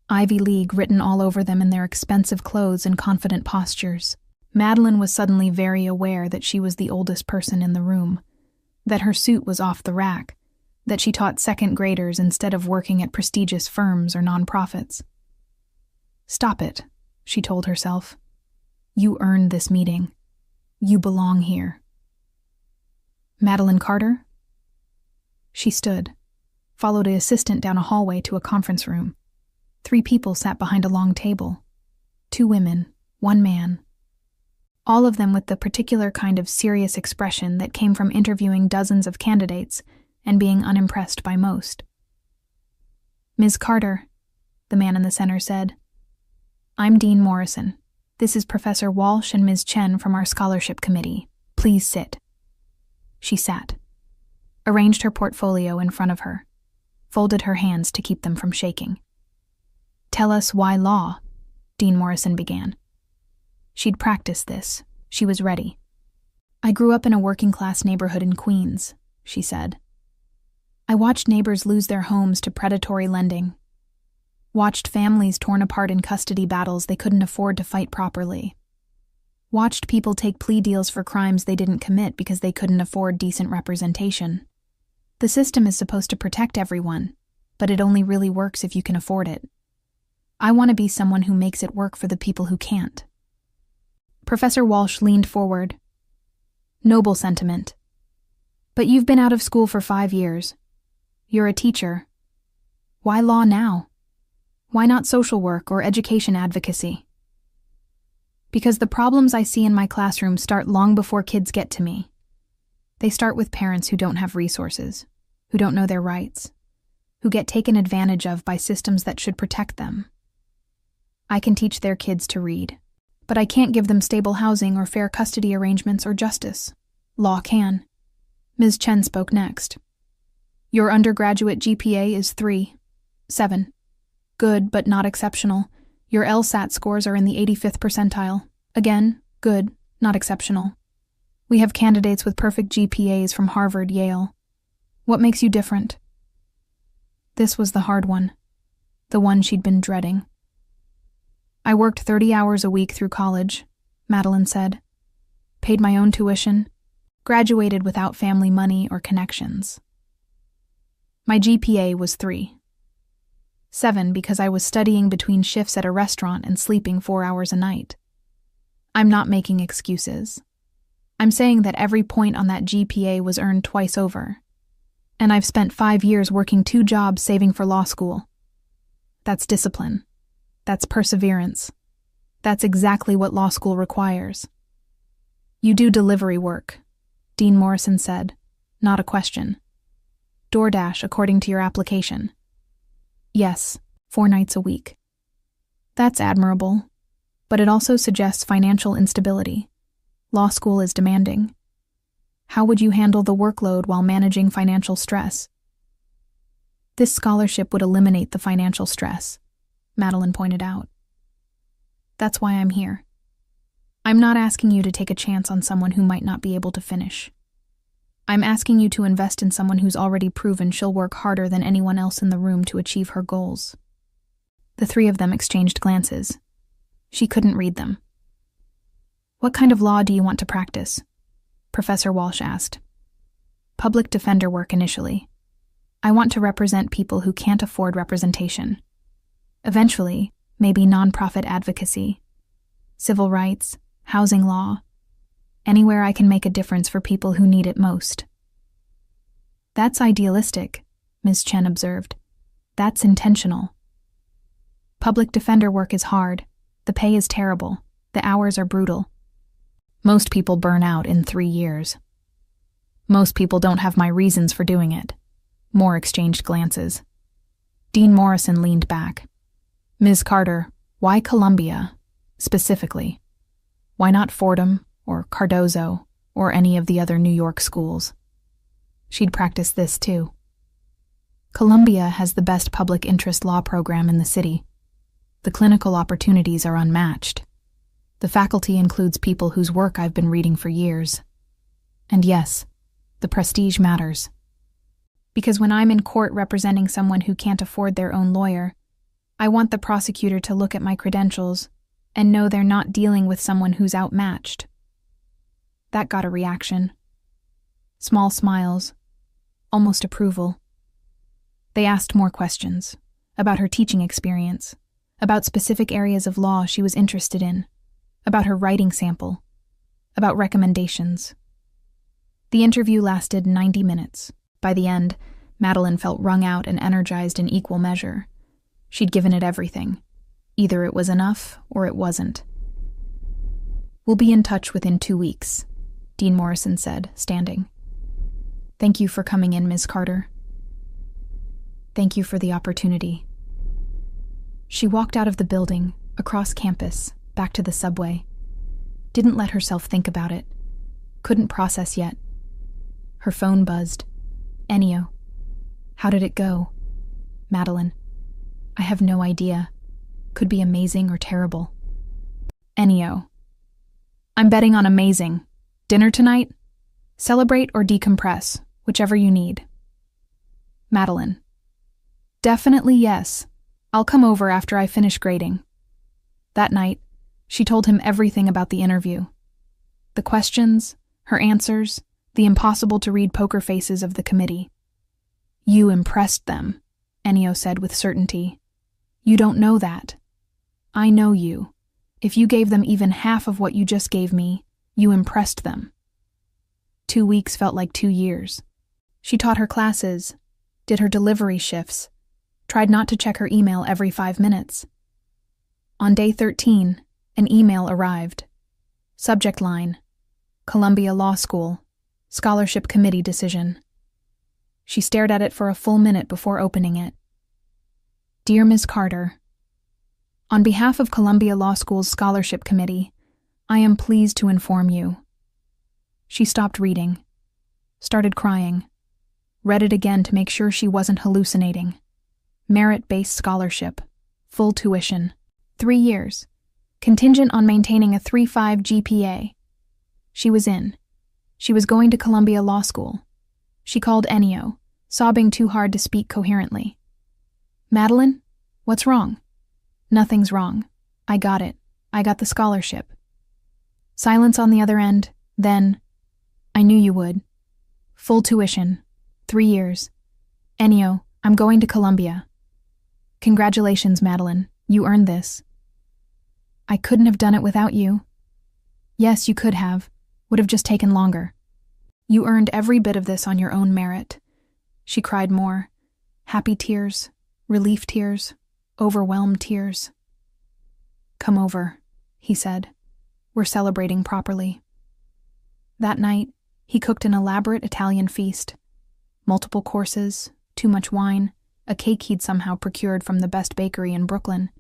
Ivy League written all over them in their expensive clothes and confident postures. Madeline was suddenly very aware that she was the oldest person in the room, that her suit was off the rack, that she taught second graders instead of working at prestigious firms or nonprofits. Stop it, she told herself. You earned this meeting. You belong here. Madeline Carter? She stood, followed an assistant down a hallway to a conference room. 3 people sat behind a long table. 2 women, 1 man. All of them with the particular kind of serious expression that came from interviewing dozens of candidates and being unimpressed by most. Ms. Carter, the man in the center said. I'm Dean Morrison. This is Professor Walsh and Ms. Chen from our scholarship committee. Please sit. She sat, arranged her portfolio in front of her, folded her hands to keep them from shaking. Tell us why law, Dean Morrison began. She'd practiced this. She was ready. I grew up in a working-class neighborhood in Queens, she said. I watched neighbors lose their homes to predatory lending. Watched families torn apart in custody battles they couldn't afford to fight properly. Watched people take plea deals for crimes they didn't commit because they couldn't afford decent representation. The system is supposed to protect everyone, but it only really works if you can afford it. I want to be someone who makes it work for the people who can't. Professor Walsh leaned forward. Noble sentiment. But you've been out of school for 5 years. You're a teacher. Why law now? Why not social work or education advocacy? Because the problems I see in my classroom start long before kids get to me. They start with parents who don't have resources, who don't know their rights, who get taken advantage of by systems that should protect them. I can teach their kids to read, but I can't give them stable housing or fair custody arrangements or justice. Law can. Ms. Chen spoke next. Your undergraduate GPA is 3.7. Good, but not exceptional. Your LSAT scores are in the 85th percentile. Again, good, not exceptional. We have candidates with perfect GPAs from Harvard, Yale. What makes you different? This was the hard one, the one she'd been dreading. I worked 30 hours a week through college, Madeline said. Paid my own tuition, graduated without family money or connections. My GPA was 3.7 because I was studying between shifts at a restaurant and sleeping 4 hours a night. I'm not making excuses. I'm saying that every point on that GPA was earned twice over. And I've spent 5 years working 2 jobs saving for law school. That's discipline. That's perseverance. That's exactly what law school requires. You do delivery work, Dean Morrison said, not a question. DoorDash according to your application. Yes, 4 nights a week. That's admirable, but it also suggests financial instability. Law school is demanding. How would you handle the workload while managing financial stress? This scholarship would eliminate the financial stress, Madeline pointed out. That's why I'm here. I'm not asking you to take a chance on someone who might not be able to finish. I'm asking you to invest in someone who's already proven she'll work harder than anyone else in the room to achieve her goals. The 3 of them exchanged glances. She couldn't read them. What kind of law do you want to practice? Professor Walsh asked. Public defender work initially. I want to represent people who can't afford representation. Eventually, maybe nonprofit advocacy, civil rights, housing law, anywhere I can make a difference for people who need it most. That's idealistic, Ms. Chen observed. That's intentional. Public defender work is hard. The pay is terrible. The hours are brutal. Most people burn out in 3 years. Most people don't have my reasons for doing it. More exchanged glances. Dean Morrison leaned back. Ms. Carter, why Columbia, specifically? Why not Fordham or Cardozo or any of the other New York schools? She'd practiced this too. Columbia has the best public interest law program in the city. The clinical opportunities are unmatched. The faculty includes people whose work I've been reading for years. And yes, the prestige matters. Because when I'm in court representing someone who can't afford their own lawyer, I want the prosecutor to look at my credentials and know they're not dealing with someone who's outmatched. That got a reaction. Small smiles, almost approval. They asked more questions, about her teaching experience, about specific areas of law she was interested in, about her writing sample, about recommendations. The interview lasted 90 minutes. By the end, Madeline felt wrung out and energized in equal measure. She'd given it everything. Either it was enough or it wasn't. We'll be in touch within 2 weeks, Dean Morrison said, standing. Thank you for coming in, Ms. Carter. Thank you for the opportunity. She walked out of the building, across campus, back to the subway. Didn't let herself think about it. Couldn't process yet. Her phone buzzed. Ennio. How did it go? Madeline. I have no idea. Could be amazing or terrible. Ennio. I'm betting on amazing, Dinner tonight? Celebrate or decompress, whichever you need. Madeline. Definitely yes. I'll come over after I finish grading. That night, she told him everything about the interview. The questions, her answers, the impossible-to-read poker faces of the committee. You impressed them, Ennio said with certainty. You don't know that. I know you. If you gave them even half of what you just gave me, you impressed them. 2 weeks felt like 2 years. She taught her classes, did her delivery shifts, tried not to check her email every 5 minutes. On day 13, an email arrived. Subject line: Columbia Law School, Scholarship Committee decision. She stared at it for a full minute before opening it. Dear Ms. Carter, on behalf of Columbia Law School's Scholarship Committee, I am pleased to inform you. She stopped reading, started crying, read it again to make sure she wasn't hallucinating. Merit-based scholarship, full tuition, 3 years, contingent on maintaining a 3.5 GPA. She was in. She was going to Columbia Law School. She called Ennio, sobbing too hard to speak coherently. Madeline, what's wrong? Nothing's wrong. I got it. I got the scholarship. Silence on the other end, then, I knew you would. Full tuition, 3 years. Ennio, I'm going to Columbia. Congratulations, Madeline. You earned this. I couldn't have done it without you. Yes, you could have. Would have just taken longer. You earned every bit of this on your own merit. She cried more. Happy tears, relief tears, overwhelmed tears. Come over, he said. We're celebrating properly. That night, he cooked an elaborate Italian feast. Multiple courses, too much wine, a cake he'd somehow procured from the best bakery in Brooklyn.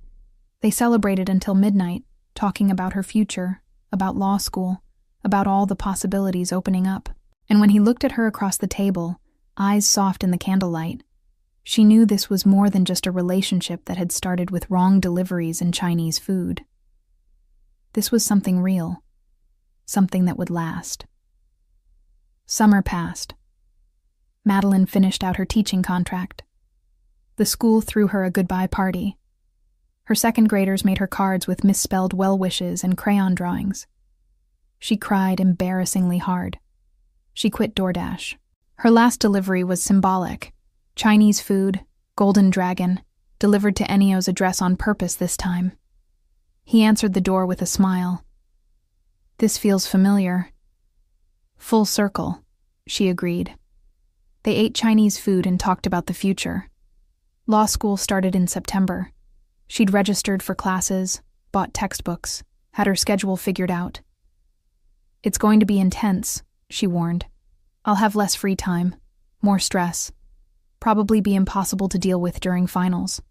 They celebrated until midnight, talking about her future, about law school, about all the possibilities opening up. And when he looked at her across the table, eyes soft in the candlelight, she knew this was more than just a relationship that had started with wrong deliveries and Chinese food. This was something real, something that would last. Summer passed. Madeline finished out her teaching contract. The school threw her a goodbye party. Her second graders made her cards with misspelled well wishes and crayon drawings. She cried embarrassingly hard. She quit DoorDash. Her last delivery was symbolic. Chinese food, golden dragon, delivered to Ennio's address on purpose this time. He answered the door with a smile. This feels familiar. Full circle, she agreed. They ate Chinese food and talked about the future. Law school started in September. She'd registered for classes, bought textbooks, had her schedule figured out. It's going to be intense, she warned. I'll have less free time, more stress, probably be impossible to deal with during finals.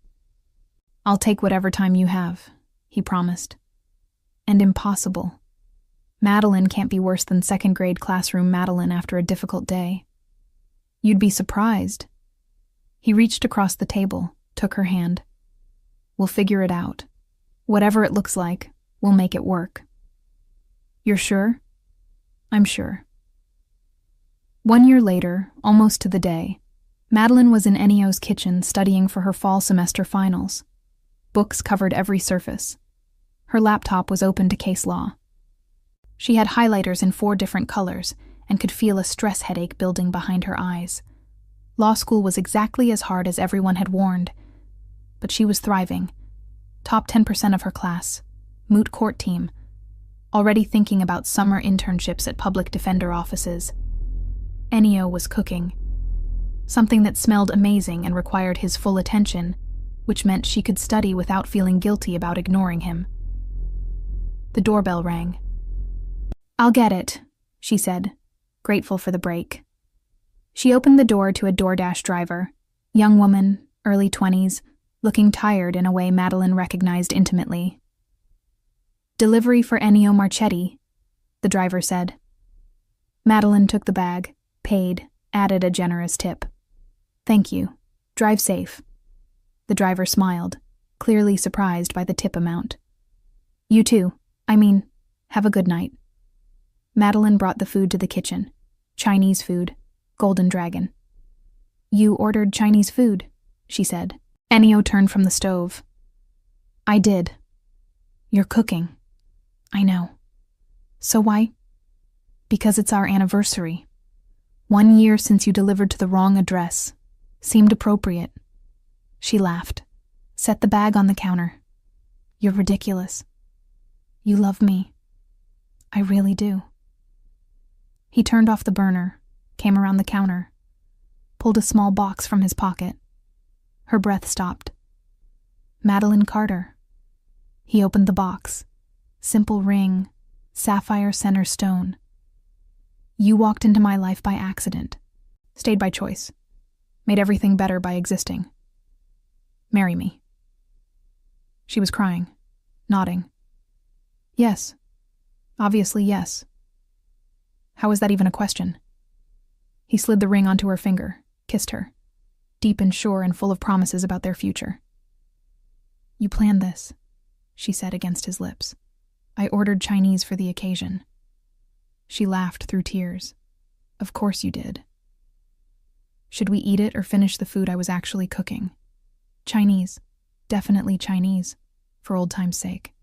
I'll take whatever time you have, he promised. And impossible. Madeline can't be worse than second grade classroom Madeline after a difficult day. You'd be surprised. He reached across the table, took her hand. We'll figure it out. Whatever it looks like, we'll make it work. You're sure? I'm sure. 1 year later, almost to the day, Madeline was in Ennio's kitchen studying for her fall semester finals. Books covered every surface. Her laptop was open to case law. She had highlighters in 4 different colors and could feel a stress headache building behind her eyes. Law school was exactly as hard as everyone had warned, but she was thriving. Top 10% of her class, moot court team, already thinking about summer internships at public defender offices. Ennio was cooking. Something that smelled amazing and required his full attention, which meant she could study without feeling guilty about ignoring him. The doorbell rang. I'll get it, she said, grateful for the break. She opened the door to a DoorDash driver, young woman, early 20s, looking tired in a way Madeline recognized intimately. Delivery for Ennio Marchetti, the driver said. Madeline took the bag, paid, added a generous tip. Thank you. Drive safe. The driver smiled, clearly surprised by the tip amount. You too. Have a good night. Madeline brought the food to the kitchen. Chinese food. Golden Dragon. You ordered Chinese food, she said. Ennio turned from the stove. I did. You're cooking. I know. So why? Because it's our anniversary. 1 year since you delivered to the wrong address. Seemed appropriate. She laughed. Set the bag on the counter. You're ridiculous. You love me. I really do. He turned off the burner, came around the counter, pulled a small box from his pocket. Her breath stopped. Madeline Carter. He opened the box. Simple ring, sapphire center stone. You walked into my life by accident. Stayed by choice. Made everything better by existing. Marry me. She was crying, nodding. Yes. Obviously, yes. How is that even a question? He slid the ring onto her finger, kissed her, deep and sure and full of promises about their future. You planned this, she said against his lips. I ordered Chinese for the occasion. She laughed through tears. Of course you did. Should we eat it or finish the food I was actually cooking? Chinese. Definitely Chinese, for old time's sake.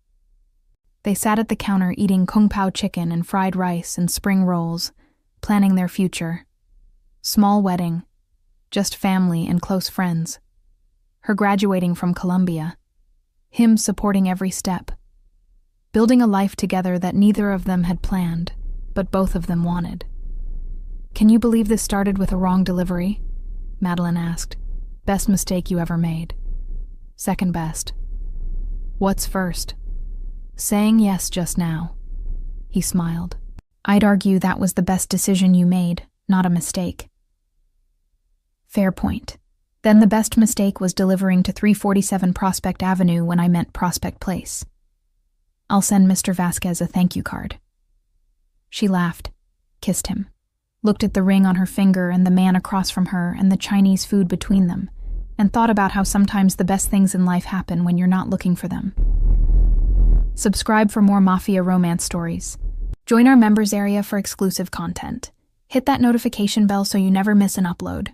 They sat at the counter eating kung pao chicken and fried rice and spring rolls, planning their future. Small wedding, just family and close friends. Her graduating from Columbia. Him supporting every step. Building a life together that neither of them had planned, but both of them wanted. Can you believe this started with a wrong delivery? Madeline asked. Best mistake you ever made. Second best. What's first? Saying yes just now. He smiled. I'd argue that was the best decision you made, not a mistake. Fair point. Then the best mistake was delivering to 347 Prospect Avenue when I meant Prospect Place. I'll send Mr. Vasquez a thank you card. She laughed, kissed him, looked at the ring on her finger and the man across from her and the Chinese food between them, and thought about how sometimes the best things in life happen when you're not looking for them. Subscribe for more Mafia romance stories. Join our members area for exclusive content. Hit that notification bell so you never miss an upload.